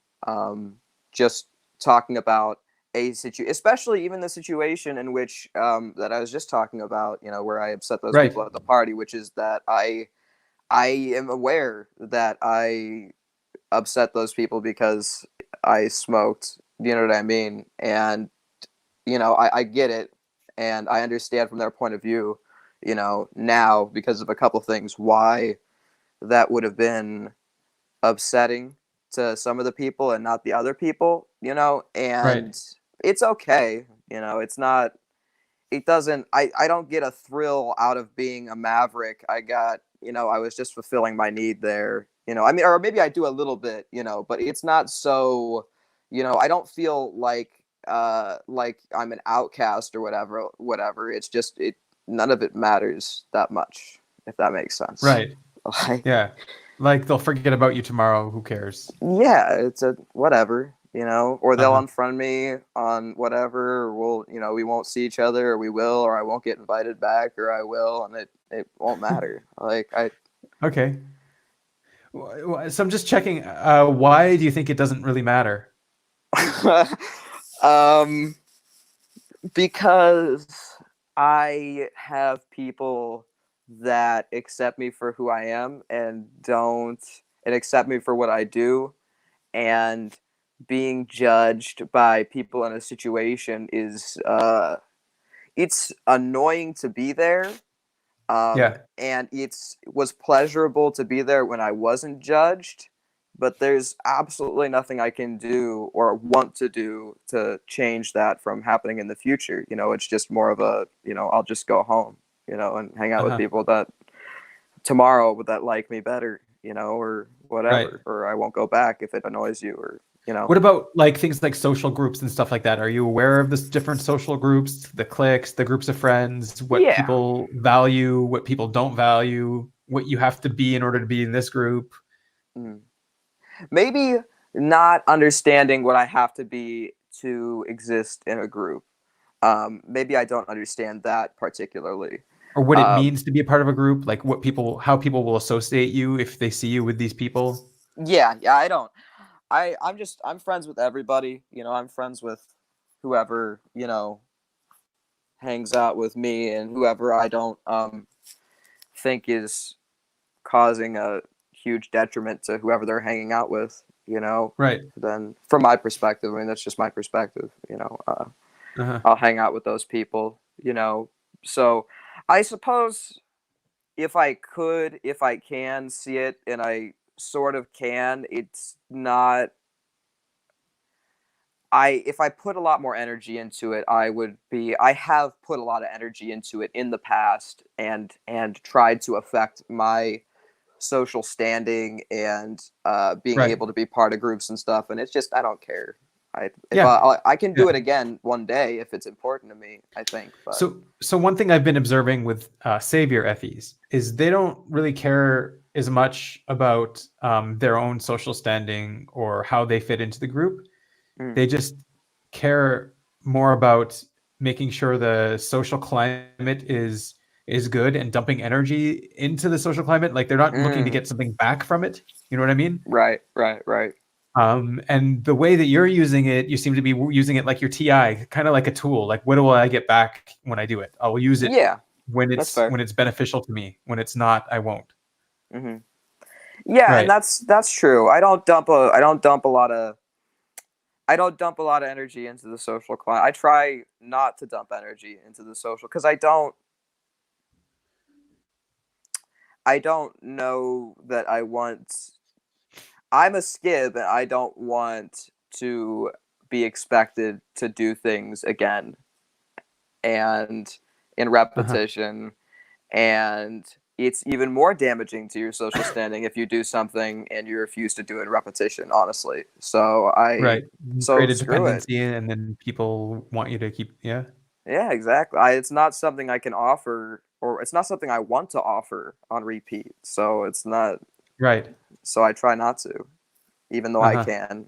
Speaker 2: just talking about a situation, especially even the situation in which, that I was just talking about, where I upset those
Speaker 1: Right.
Speaker 2: people at the party, which is that I am aware that I upset those people because I smoked. You know what I mean? And I get it, and I understand from their point of view. Now because of a couple things, why that would have been upsetting to some of the people and not the other people.
Speaker 1: Right.
Speaker 2: And it's okay. It's not. It doesn't. I don't get a thrill out of being a maverick. I got I was just fulfilling my need there. I mean, or maybe I do a little bit, but it's not so, I don't feel like I'm an outcast or whatever. It's just none of it matters that much, if that makes sense.
Speaker 1: Right.
Speaker 2: Like,
Speaker 1: Yeah. Like they'll forget about you tomorrow. Who cares?
Speaker 2: yeah, it's a whatever, or they'll
Speaker 1: Uh-huh.
Speaker 2: unfriend me on whatever, or we won't see each other, or we will, or I won't get invited back, or I will, and it won't matter. Like I,
Speaker 1: Okay. So I'm just checking. Why do you think it doesn't really matter?
Speaker 2: um, because I have people that accept me for who I am and accept me for what I do, and being judged by people in a situation is it's annoying to be there,
Speaker 1: Yeah.
Speaker 2: and was pleasurable to be there when I wasn't judged, but there's absolutely nothing I can do or want to do to change that from happening in the future. It's just more of a, I'll just go home, and hang out with
Speaker 1: Uh-huh.
Speaker 2: people that tomorrow that like me better, or
Speaker 1: Right.
Speaker 2: whatever, or I won't go back if it annoys you, or
Speaker 1: What about like things like social groups and stuff like that? Are you aware of this different social groups, the cliques, the groups of friends, what
Speaker 2: yeah.
Speaker 1: people value, what people don't value, what you have to be in order to be in this group?
Speaker 2: Mm. Maybe not understanding what I have to be to exist in a group. Maybe I don't understand that particularly.
Speaker 1: Or what it
Speaker 2: Um,
Speaker 1: means to be a part of a group, like what people, how people will associate you if they see you with these people.
Speaker 2: yeah, I don't. I'm friends with everybody. I'm friends with whoever hangs out with me, and whoever I don't think is causing a huge detriment to whoever they're hanging out with.
Speaker 1: Right.
Speaker 2: Then from my perspective, I mean that's just my perspective.
Speaker 1: Uh-huh.
Speaker 2: I'll hang out with those people. So I suppose if I can see it, and I sort of can, it's not. If I put a lot more energy into it, I have put a lot of energy into it in the past, and tried to affect my social standing, and being
Speaker 1: Right.
Speaker 2: able to be part of groups and stuff. And it's just I don't care. If
Speaker 1: Yeah.
Speaker 2: I can
Speaker 1: Yeah.
Speaker 2: do it again one day if it's important to me, I think. But
Speaker 1: So one thing I've been observing with savior FEs is they don't really care as much about their own social standing or how they fit into the group.
Speaker 2: mm,
Speaker 1: They just care more about making sure the social climate is good and dumping energy into the social climate. Like they're not looking to
Speaker 2: mm,
Speaker 1: get something back from it. You know what I mean?
Speaker 2: right.
Speaker 1: And the way that you're using it, you seem to be using it like your TI, kind of like a tool. Like, what will I get back when I do it? I'll use it
Speaker 2: Yeah,
Speaker 1: when
Speaker 2: that's
Speaker 1: it's
Speaker 2: fair.
Speaker 1: beneficial to me. When it's not, I won't.
Speaker 2: hmm Yeah, and
Speaker 1: Right.
Speaker 2: that's true. I don't dump a lot of energy into the social climate. I try not to dump energy into the social because I don't know that I want. I'm a skib, and I don't want to be expected to do things again and in
Speaker 1: Uh-huh.
Speaker 2: repetition. And it's even more damaging to your social standing if you do something and you refuse to do it in repetition, honestly.
Speaker 1: Right. You
Speaker 2: So
Speaker 1: create a
Speaker 2: screw it.
Speaker 1: dependency, and then people want you to keep. Yeah.
Speaker 2: Yeah, exactly. It's not something I can offer, or it's not something I want to offer on repeat. So it's not.
Speaker 1: Right.
Speaker 2: So I try not to, even though I
Speaker 1: Uh-huh.
Speaker 2: can,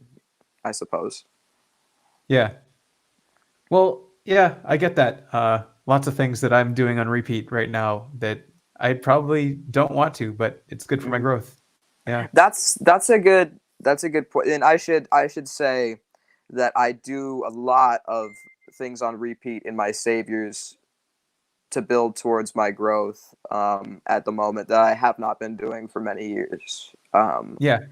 Speaker 2: I suppose.
Speaker 1: Yeah. Well, yeah, I get that. Lots of things that I'm doing on repeat right now that I probably don't want to, but it's good for my
Speaker 2: hmm
Speaker 1: growth. Yeah.
Speaker 2: That's a good point. And I should say that I do a lot of things on repeat in my saviors to build towards my growth, at the moment, that I have not been doing for many years.
Speaker 1: Yeah.
Speaker 2: And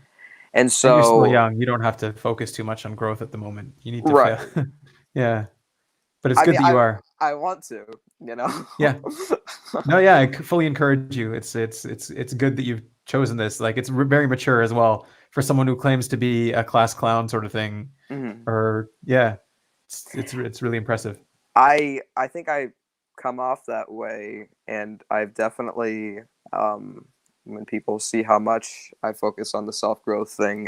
Speaker 1: And you're still
Speaker 2: so,
Speaker 1: young. You don't have to focus too much on growth at the moment. You need to fail.
Speaker 2: right.
Speaker 1: Yeah. But it's
Speaker 2: I
Speaker 1: good
Speaker 2: mean,
Speaker 1: that you are.
Speaker 2: I want to, you know.
Speaker 1: Yeah. No, yeah, fully encourage you. It's good that you've chosen this. Like it's very mature as well for someone who claims to be a class clown sort of thing.
Speaker 2: Mhm.
Speaker 1: Or yeah, it's really impressive.
Speaker 2: I think I come off that way, and I've definitely, um, when people see how much I focus on the self growth thing.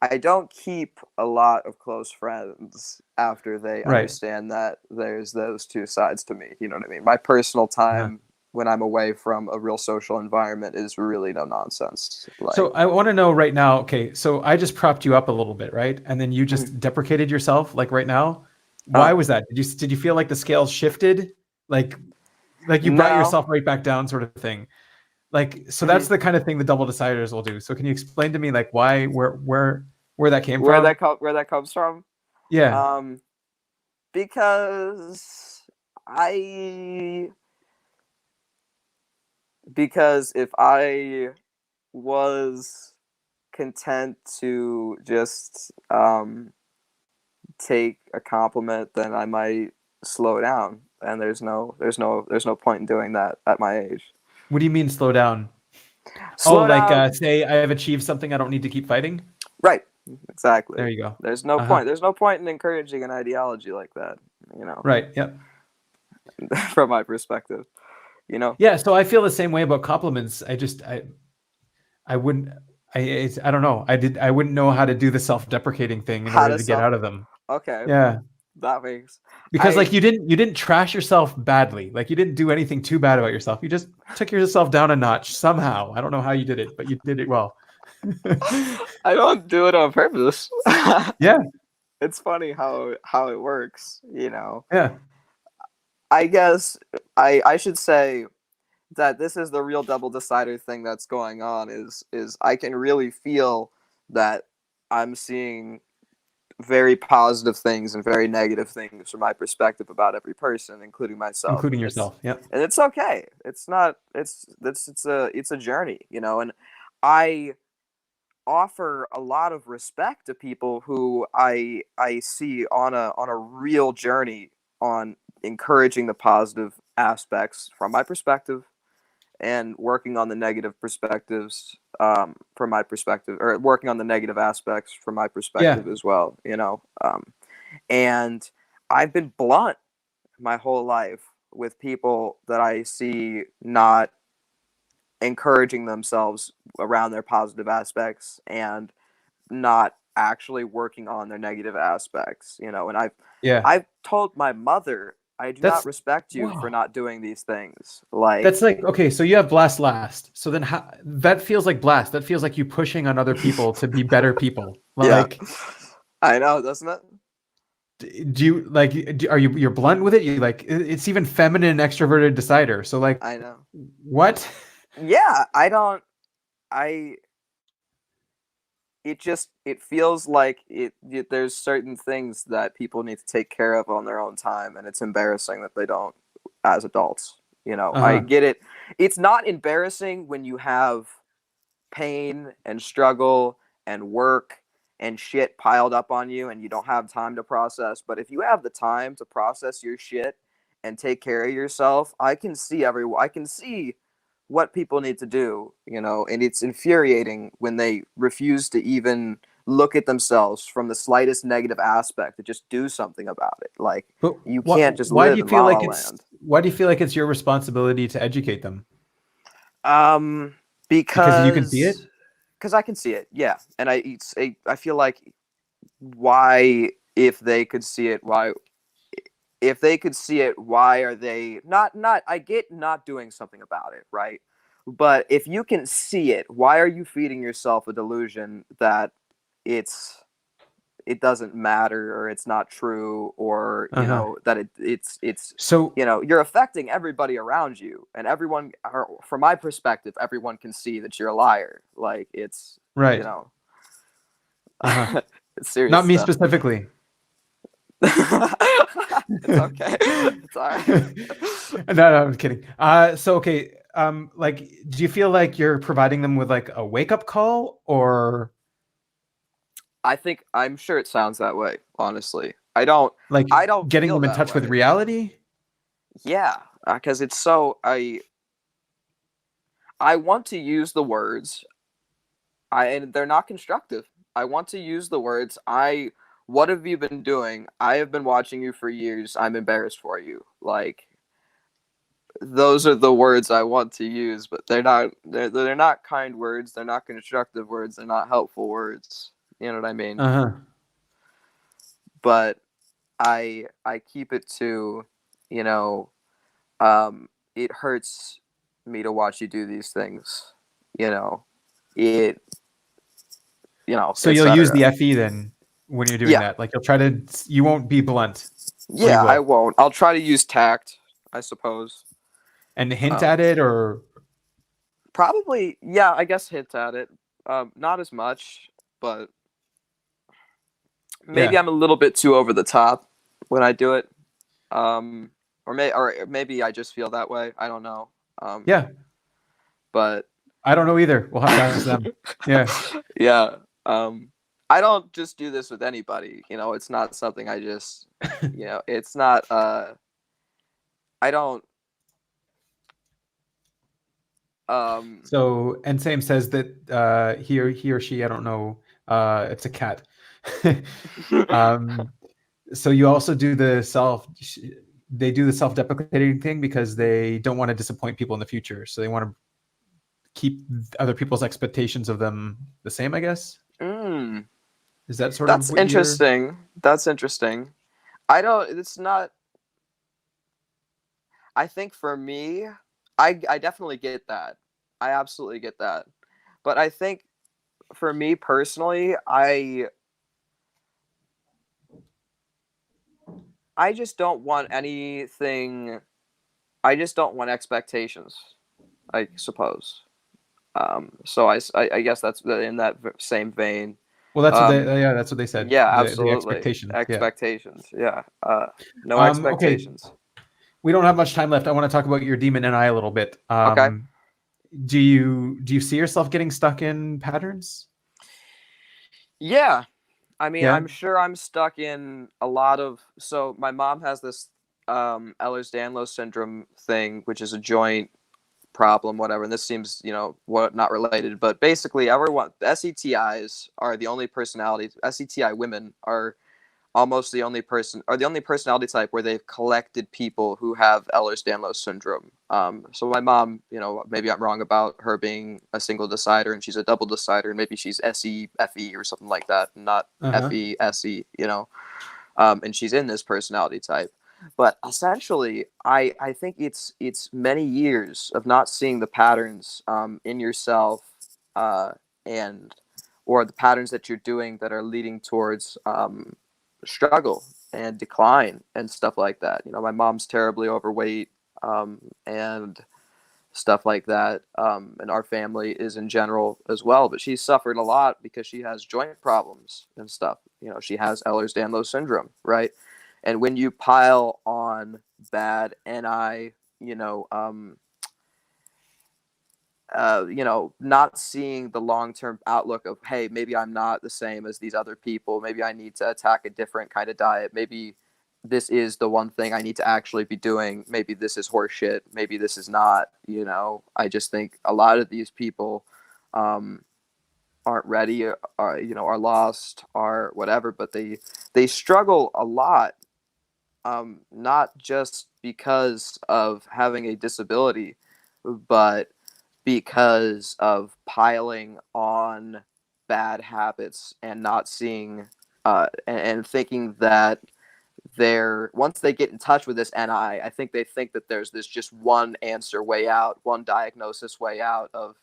Speaker 2: I don't keep a lot of close friends after they
Speaker 1: Right.
Speaker 2: understand that there's those two sides to me. You know what I mean? My personal
Speaker 1: Uh-huh.
Speaker 2: time when I'm away from a real social environment is really no nonsense.
Speaker 1: So
Speaker 2: Like,
Speaker 1: I want to know right now. Okay, so I just propped you up a little bit, right? And then you just deprecated yourself, like right now. Why
Speaker 2: uh,
Speaker 1: was that? Did you feel like the scales shifted, like you brought
Speaker 2: no.
Speaker 1: yourself right back down, sort of thing? Like, so that's
Speaker 2: Mhm.
Speaker 1: the kind of thing the double deciders will do. So can you explain to me like why, where that came
Speaker 2: Where
Speaker 1: from?
Speaker 2: where that comes from?
Speaker 1: Yeah.
Speaker 2: Um, because I because if I was content to just take a compliment, then I might slow down. And there's no point in doing that at my age.
Speaker 1: What do you mean slow down? Oh,
Speaker 2: Slow
Speaker 1: like
Speaker 2: down,
Speaker 1: say I have achieved something, I don't need to keep fighting.
Speaker 2: right? Exactly.
Speaker 1: There you go.
Speaker 2: There's no
Speaker 1: Uh huh.
Speaker 2: point. There's no point in encouraging an ideology like that. You know,
Speaker 1: Right. Yep.
Speaker 2: from my perspective. You know,
Speaker 1: Yeah. So I feel the same way about compliments. I wouldn't. I don't know. I wouldn't know how to do the self-deprecating thing in
Speaker 2: how
Speaker 1: order
Speaker 2: to
Speaker 1: to get
Speaker 2: self.
Speaker 1: out of them.
Speaker 2: Okay,
Speaker 1: Yeah.
Speaker 2: that makes
Speaker 1: Because
Speaker 2: I.
Speaker 1: like you didn't trash yourself badly. Like you didn't do anything too bad about yourself. You just took yourself down a notch somehow. I don't know how you did it, but you did it well.
Speaker 2: I don't do it on purpose.
Speaker 1: Yeah.
Speaker 2: It's funny how it works. You know,
Speaker 1: Yeah.
Speaker 2: I guess I should say that this is the real double decider thing that's going on. Is I can really feel that I'm seeing very positive things and very negative things from my perspective about every person, including myself,
Speaker 1: Including yourself. Yep.
Speaker 2: and it's okay. It's not. It's a journey, you know. And I offer a lot of respect to people who I see on a real journey on encouraging the positive aspects from my perspective and working on the negative perspectives from my perspective, or working on the negative aspects from my
Speaker 1: Yeah.
Speaker 2: perspective as well, you know. And I've been blunt my whole life with people that I see not encouraging themselves around their positive aspects and not actually working on their negative aspects, you know. And
Speaker 1: Yeah.
Speaker 2: I've told my mother, I do not
Speaker 1: That's
Speaker 2: respect you for
Speaker 1: wow.
Speaker 2: not doing these things. Like,
Speaker 1: That's like okay, so you have blast last. So then how, that feels like blast. That feels like you pushing on other people to be better people.
Speaker 2: yeah,
Speaker 1: Like
Speaker 2: I know, doesn't it?
Speaker 1: do you like are you're blunt with it? You like it's even feminine extroverted decider. So like
Speaker 2: I know.
Speaker 1: what?
Speaker 2: Yeah, I don't. I. It just it feels like there's certain things that people need to take care of on their own time, and it's embarrassing that they don't as adults. You know, I
Speaker 1: Uh-huh.
Speaker 2: get it. It's not embarrassing when you have pain and struggle and work and shit piled up on you and you don't have time to process. But if you have the time to process your shit and take care of yourself, I can see what people need to do, you know, and it's infuriating when they refuse to even look at themselves from the slightest negative aspect to just do something about it. Like,
Speaker 1: But
Speaker 2: you
Speaker 1: what
Speaker 2: can't just
Speaker 1: why do
Speaker 2: live
Speaker 1: you
Speaker 2: in
Speaker 1: feel
Speaker 2: la la
Speaker 1: like it's
Speaker 2: land.
Speaker 1: why do you feel like it's your responsibility to educate them?
Speaker 2: Um,
Speaker 1: Because you can see it?
Speaker 2: because I can see it, yeah, and I feel like why if they could see it why if they could see it why are they not I get not doing something about it, right? But if you can see it, why are you feeding yourself a delusion that it's it doesn't matter or it's not true, or you
Speaker 1: Uh-huh.
Speaker 2: know that it's
Speaker 1: So
Speaker 2: you know, you're affecting everybody around you, and everyone, or from my perspective, everyone can see that you're a liar. Like, it's, you
Speaker 1: right.
Speaker 2: know,
Speaker 1: Uh-huh.
Speaker 2: it's serious
Speaker 1: Not me
Speaker 2: stuff.
Speaker 1: specifically.
Speaker 2: It's okay. It's all right.
Speaker 1: No, I'm kidding. So okay, like, do you feel like you're providing them with like a wake up call, or
Speaker 2: I'm sure it sounds that way, honestly.
Speaker 1: like
Speaker 2: I don't
Speaker 1: getting
Speaker 2: feel
Speaker 1: them in
Speaker 2: that
Speaker 1: touch with
Speaker 2: way.
Speaker 1: reality?
Speaker 2: Yeah, because it's so I want to use the words, I and they're not constructive. I want to use the words, I what have you been doing? I have been watching you for years. I'm embarrassed for you. Like, those are the words I want to use, but they're not kind words. They're not constructive words. They're not helpful words. You know what I mean?
Speaker 1: Uh-huh.
Speaker 2: But I keep it to, you know, um, it hurts me to watch you do these things. You know, it,
Speaker 1: So you'll use the
Speaker 2: etc.
Speaker 1: FE then when you're doing
Speaker 2: Yeah,
Speaker 1: that. Like you'll try to, you won't be blunt, or you
Speaker 2: yeah. I
Speaker 1: will,
Speaker 2: won't. I'll try to use tact, I suppose.
Speaker 1: and hint
Speaker 2: Um,
Speaker 1: at it, or
Speaker 2: Probably, yeah. I guess hint at it. Not as much, but maybe
Speaker 1: yeah,
Speaker 2: I'm a little bit too over the top when I do it. Or maybe I just feel that way. I don't know. Um,
Speaker 1: yeah.
Speaker 2: but
Speaker 1: I don't know either. We'll have to ask them. Yeah.
Speaker 2: yeah. I don't just do this with anybody. It's not something I just. It's not. I don't. Um.
Speaker 1: So and same says that he or she, I don't know, it's a cat. um, so you also do the they do the self-deprecating thing because they don't want to disappoint people in the future. So they want to keep other people's expectations of them the same, I guess.
Speaker 2: mm,
Speaker 1: Is that sort of
Speaker 2: that's
Speaker 1: what you're?
Speaker 2: interesting. That's interesting. I don't. It's not. I think for me, I definitely get that. I absolutely get that. But I think for me personally, I just don't want anything. I just don't want expectations, I suppose. So I guess that's in that same vein.
Speaker 1: Well, that's what they.
Speaker 2: Um,
Speaker 1: Yeah, that's what they said.
Speaker 2: yeah,
Speaker 1: The
Speaker 2: absolutely.
Speaker 1: expectation. Yeah.
Speaker 2: Expectations. Yeah. No
Speaker 1: Okay.
Speaker 2: expectations.
Speaker 1: We don't have much time left. I want to talk about your demon and I a little bit.
Speaker 2: Okay.
Speaker 1: Do you see yourself getting stuck in patterns?
Speaker 2: Yeah. I mean,
Speaker 1: Yeah.
Speaker 2: I'm sure I'm stuck in a lot of. So my mom has this Ehlers-Danlos syndrome thing, which is a joint problem, whatever. And this seems, what not related, but basically, everyone SETIs are the only personalities. SETI women are almost the only personality type where they've collected people who have Ehlers-Danlos syndrome. So my mom, maybe I'm wrong about her being a single decider and she's a double decider, and maybe she's SE FE or something like that, not
Speaker 1: Uh-huh.
Speaker 2: FE SE, and she's in this personality type. But essentially, I think it's many years of not seeing the patterns in yourself, uh, and or the patterns that you're doing that are leading towards struggle and decline and stuff like that. My mom's terribly overweight, and stuff like that. And our family is in general as well, but she's suffered a lot because she has joint problems and stuff. She has Ehlers-Danlos syndrome, right? And when you pile on bad NI, you know, um, not seeing the long term outlook of, hey, maybe I'm not the same as these other people. Maybe I need to attack a different kind of diet. Maybe this is the one thing I need to actually be doing. Maybe this is horseshit. Maybe this is not. I just think a lot of these people um, aren't ready, are lost, are whatever, but they struggle a lot. Not just because of having a disability, but because of piling on bad habits and not seeing and thinking that they're once they get in touch with this I think they think that there's this just one answer way out, one diagnosis way out of,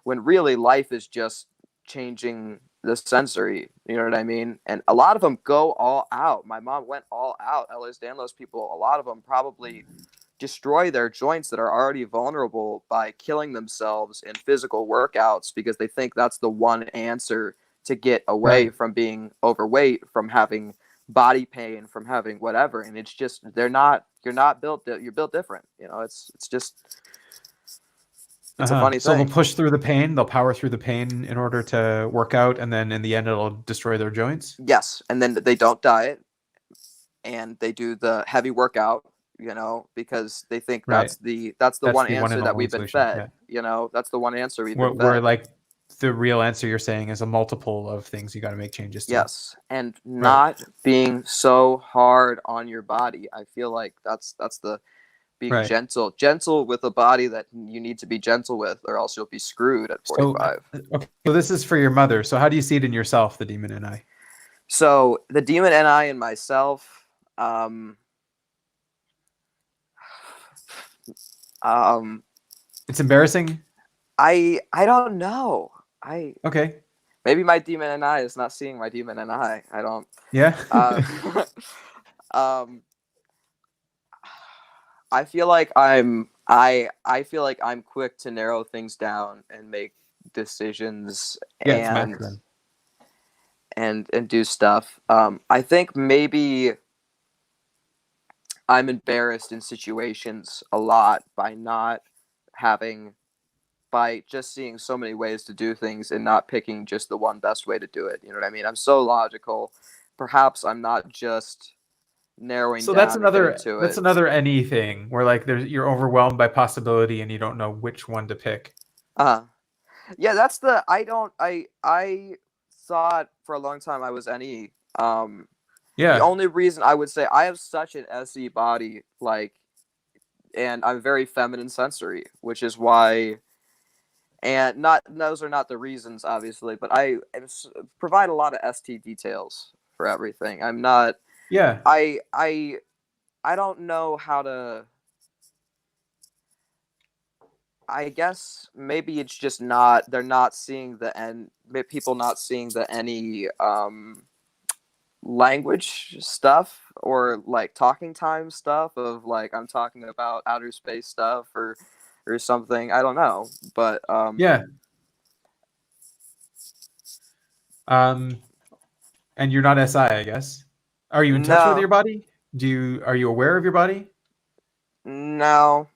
Speaker 2: when really life is just changing the sensory, you know what I mean? And a lot of them go all out. My mom went all out. Ehlers-Danlos people, a lot of them probably destroy their joints that are already vulnerable by killing themselves in physical workouts because they think that's the one answer to get away
Speaker 1: Right.
Speaker 2: from being overweight, from having body pain, from having whatever. And it's just you're not built you're built different. It's just it's a
Speaker 1: Uh-huh.
Speaker 2: funny
Speaker 1: So they'll
Speaker 2: thing.
Speaker 1: push through the pain, they'll power through the pain in order to work out, and then in the end it'll destroy their joints.
Speaker 2: Yes, and then they don't diet and they do the heavy workout, because they think
Speaker 1: Right.
Speaker 2: that's the
Speaker 1: That's
Speaker 2: one
Speaker 1: the one
Speaker 2: answer
Speaker 1: and
Speaker 2: that
Speaker 1: only
Speaker 2: we've been
Speaker 1: solution. Yeah.
Speaker 2: fed. That's the one answer we've been
Speaker 1: Where
Speaker 2: fed.
Speaker 1: like the real answer you're saying is a multiple of things you got to make changes to.
Speaker 2: Yes, and
Speaker 1: Right.
Speaker 2: not being so hard on your body. I feel like that's the being
Speaker 1: Right.
Speaker 2: gentle with a body that you need to be gentle with, or else you'll be screwed at
Speaker 1: So
Speaker 2: 45.
Speaker 1: okay, so this is for your mother. So how do you see it in yourself, the demon and I?
Speaker 2: So the demon and I and myself, um, um,
Speaker 1: It's embarrassing.
Speaker 2: I don't know. I
Speaker 1: Okay.
Speaker 2: Maybe my demon and I is not seeing my demon and I don't.
Speaker 1: Yeah.
Speaker 2: Uh, um, I feel like I feel like I'm quick to narrow things down and make decisions
Speaker 1: Yeah, it's masculine.
Speaker 2: and do stuff. I think maybe I'm embarrassed in situations a lot by not having by just seeing so many ways to do things and not picking just the one best way to do it. You know what I mean? I'm so logical. Perhaps I'm not just narrowing
Speaker 1: So that's
Speaker 2: down and getting
Speaker 1: another
Speaker 2: to
Speaker 1: that's
Speaker 2: it.
Speaker 1: another any thing where like you're overwhelmed by possibility and you don't know which one to pick.
Speaker 2: Uh yeah, that's the I thought for a long time I was any the
Speaker 1: Yeah.
Speaker 2: only reason I would say I have such an SE body, like, and I'm very feminine sensory, which is why, and not those are not the reasons, obviously, but provide a lot of ST details for everything. I'm not.
Speaker 1: Yeah.
Speaker 2: I don't know how to. I guess maybe it's just not. They're not seeing the end. People not seeing the any language stuff or like talking time stuff of like I'm talking about outer space stuff or something. I don't know, but
Speaker 1: Yeah. Um and you're not SI, I guess. Are you in touch with your
Speaker 2: no,
Speaker 1: body? Are you aware of your body?
Speaker 2: no,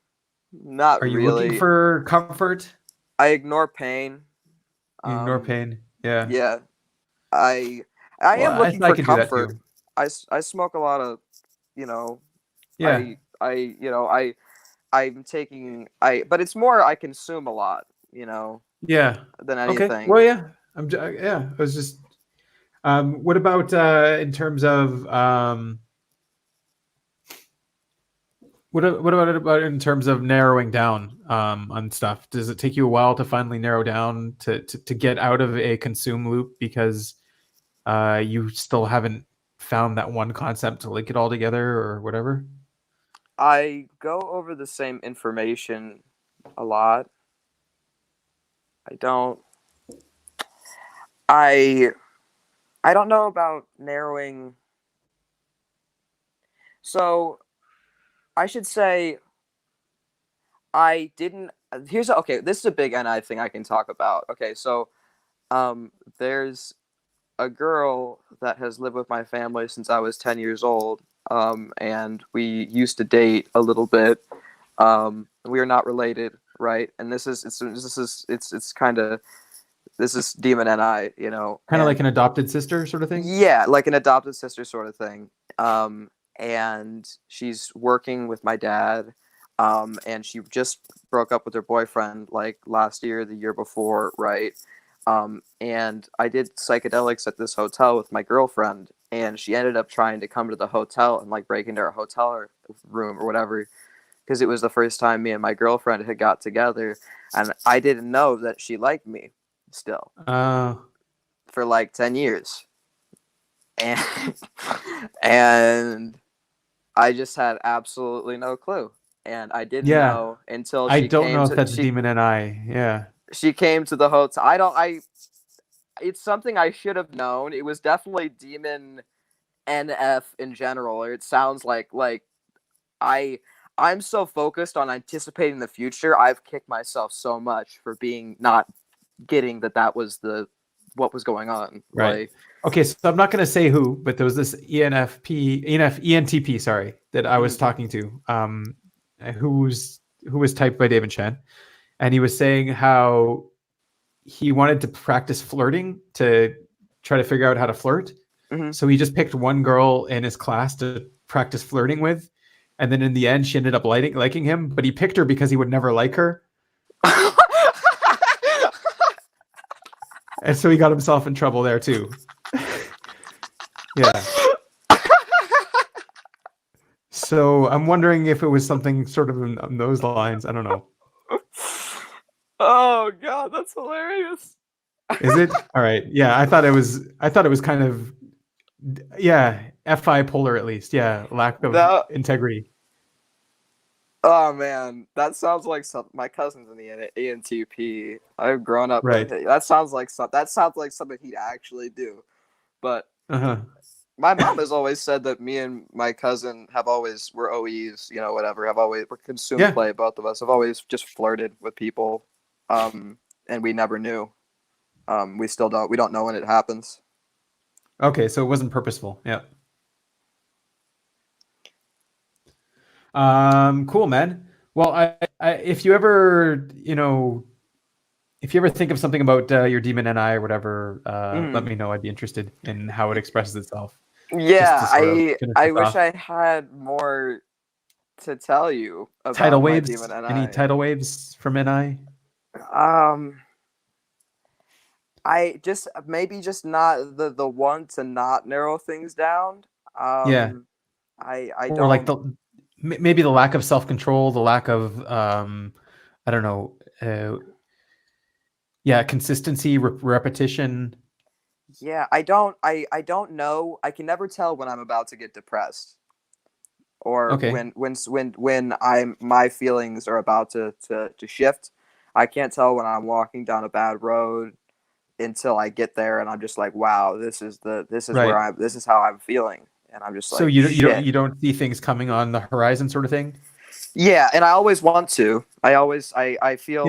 Speaker 2: not
Speaker 1: Are you looking
Speaker 2: really.
Speaker 1: for comfort?
Speaker 2: I ignore pain.
Speaker 1: You ignore
Speaker 2: Um,
Speaker 1: pain. Yeah.
Speaker 2: yeah, I I
Speaker 1: Well,
Speaker 2: am looking
Speaker 1: I
Speaker 2: for
Speaker 1: can do that
Speaker 2: comfort.
Speaker 1: too.
Speaker 2: I smoke a lot of, you know,
Speaker 1: Yeah.
Speaker 2: I'm taking I but it's more I consume a lot,
Speaker 1: Yeah.
Speaker 2: than
Speaker 1: Okay.
Speaker 2: anything.
Speaker 1: Well, yeah. Yeah. I was just what about in terms of what about in terms of narrowing down on stuff? Does it take you a while to finally narrow down to get out of a consume loop because you still haven't found that one concept to link it all together or whatever?
Speaker 2: I go over the same information a lot. I don't I I don't know about narrowing. So, I should say I didn't okay, this is a big NI thing I can talk about. Okay, so there's a girl that has lived with my family since I was 10 years old. And we used to date a little bit. We are not related, right? And it's kind of this is Demon and I,
Speaker 1: Kind of like
Speaker 2: and
Speaker 1: an adopted sister sort of thing.
Speaker 2: yeah, like an adopted sister sort of thing. And she's working with my dad. And she just broke up with her boyfriend like last year, the year before, right? And I did psychedelics at this hotel with my girlfriend, and she ended up trying to come to the hotel and like break into our hotel room or whatever, because it was the first time me and my girlfriend had got together, and I didn't know that she liked me still
Speaker 1: Uh,
Speaker 2: for like 10 years. And and I just had absolutely no clue. And I didn't
Speaker 1: yeah.
Speaker 2: know until
Speaker 1: I don't know if that's demon and I. Yeah.
Speaker 2: she came to the hotel. I don't I It's something I should have known. It was definitely Demon NF in general. Or it sounds like I I'm so focused on anticipating the future. I've kicked myself so much for being not getting that was the what was going on.
Speaker 1: Right.
Speaker 2: Like,
Speaker 1: Okay, so I'm not going to say who, but there was this ENTP, sorry, that I was
Speaker 2: mm,
Speaker 1: talking to, who was typed by David Chen, and he was saying how he wanted to practice flirting to try to figure out how to flirt.
Speaker 2: mm-hmm.
Speaker 1: So he just picked one girl in his class to practice flirting with, and then in the end, she ended up liking him. But he picked her because he would never like her, and so he got himself in trouble there too. Yeah. So I'm wondering if it was something sort of on those lines. I don't know.
Speaker 2: Oh god, that's hilarious.
Speaker 1: Is it? All right. Yeah, I thought it was. I thought it was kind of. Yeah, FI polar at least. Yeah, lack of
Speaker 2: That
Speaker 1: integrity.
Speaker 2: oh man, that sounds like some. My cousin's in the ENTP. I've grown up.
Speaker 1: Right.
Speaker 2: That sounds like That sounds like something he'd actually do. But
Speaker 1: Uh huh.
Speaker 2: my mom has always said that me and my cousin we're OEs, whatever. We're consumed
Speaker 1: Yeah.
Speaker 2: play. Both of us have always just flirted with people, and we never knew. We still don't. We don't know when it happens.
Speaker 1: Okay, so it wasn't purposeful. Yeah. Cool, man. Well, if you ever, if you ever think of something about your demon NI or whatever, let me know. I'd be interested in how it expresses itself. Just
Speaker 2: Yeah,
Speaker 1: to sort of finish
Speaker 2: I
Speaker 1: this
Speaker 2: wish
Speaker 1: off.
Speaker 2: I had more to tell you
Speaker 1: Tidal
Speaker 2: about my demon
Speaker 1: waves? Any
Speaker 2: NI.
Speaker 1: tidal waves from NI?
Speaker 2: I just maybe just not the one to not narrow things down.
Speaker 1: Yeah.
Speaker 2: I
Speaker 1: Or like
Speaker 2: don't.
Speaker 1: maybe the lack of self-control, the lack of I don't know, yeah, consistency, repetition.
Speaker 2: Yeah, I don't know. I can never tell when I'm about to get depressed or
Speaker 1: Okay.
Speaker 2: when my feelings are about to shift. I can't tell when I'm walking down a bad road until I get there and I'm just like, wow,
Speaker 1: Right.
Speaker 2: this is how I'm feeling, and I'm just
Speaker 1: So
Speaker 2: like,
Speaker 1: you
Speaker 2: shit.
Speaker 1: don't see things coming on the horizon sort of thing?
Speaker 2: Yeah, and I always want to. I
Speaker 1: Yeah.
Speaker 2: feel,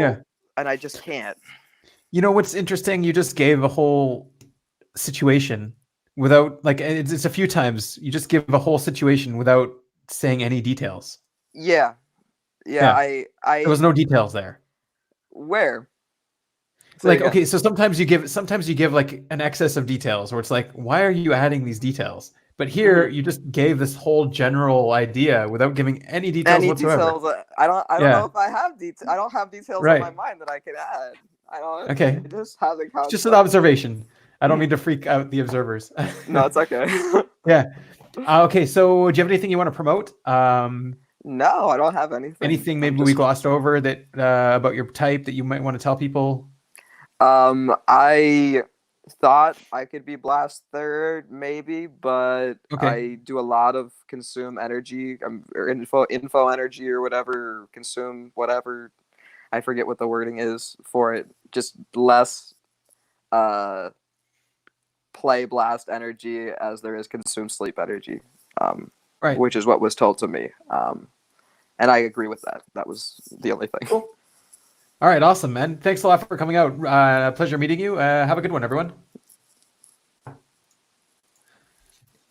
Speaker 2: and I just can't.
Speaker 1: You know what's interesting? You just gave a whole situation without like it's a few times you just give a whole situation without saying any details.
Speaker 2: Yeah, yeah.
Speaker 1: Yeah. There was no details there.
Speaker 2: Where? Say
Speaker 1: Like,
Speaker 2: again.
Speaker 1: okay, so sometimes you give like an excess of details where it's like, why are you adding these details? But here
Speaker 2: Hmm.
Speaker 1: you just gave this whole general idea without giving any details
Speaker 2: Any
Speaker 1: whatsoever.
Speaker 2: details? I don't know
Speaker 1: Yeah.
Speaker 2: if I have details. I don't have details on my
Speaker 1: Right.
Speaker 2: mind that I could add. I don't.
Speaker 1: Okay.
Speaker 2: It just hasn't
Speaker 1: It's
Speaker 2: come.
Speaker 1: just an observation. I don't mean to freak out the observers.
Speaker 2: No, it's okay.
Speaker 1: Yeah. Okay. So, do you have anything you want to promote?
Speaker 2: No, I don't have anything.
Speaker 1: Anything
Speaker 2: I'm
Speaker 1: maybe we
Speaker 2: just.
Speaker 1: glossed over that about your type that you might want to tell people?
Speaker 2: I thought I could be blast third, maybe, but
Speaker 1: Okay.
Speaker 2: I do a lot of consume energy, or info energy or whatever, consume whatever. I forget what the wording is for it. Just less uh play blast energy as there is consume sleep energy,
Speaker 1: Right.
Speaker 2: which is what was told to me. And I agree with that. That was the only thing.
Speaker 1: Cool. All right. Awesome, man. Thanks a lot for coming out. Pleasure meeting you. Have a good one, everyone.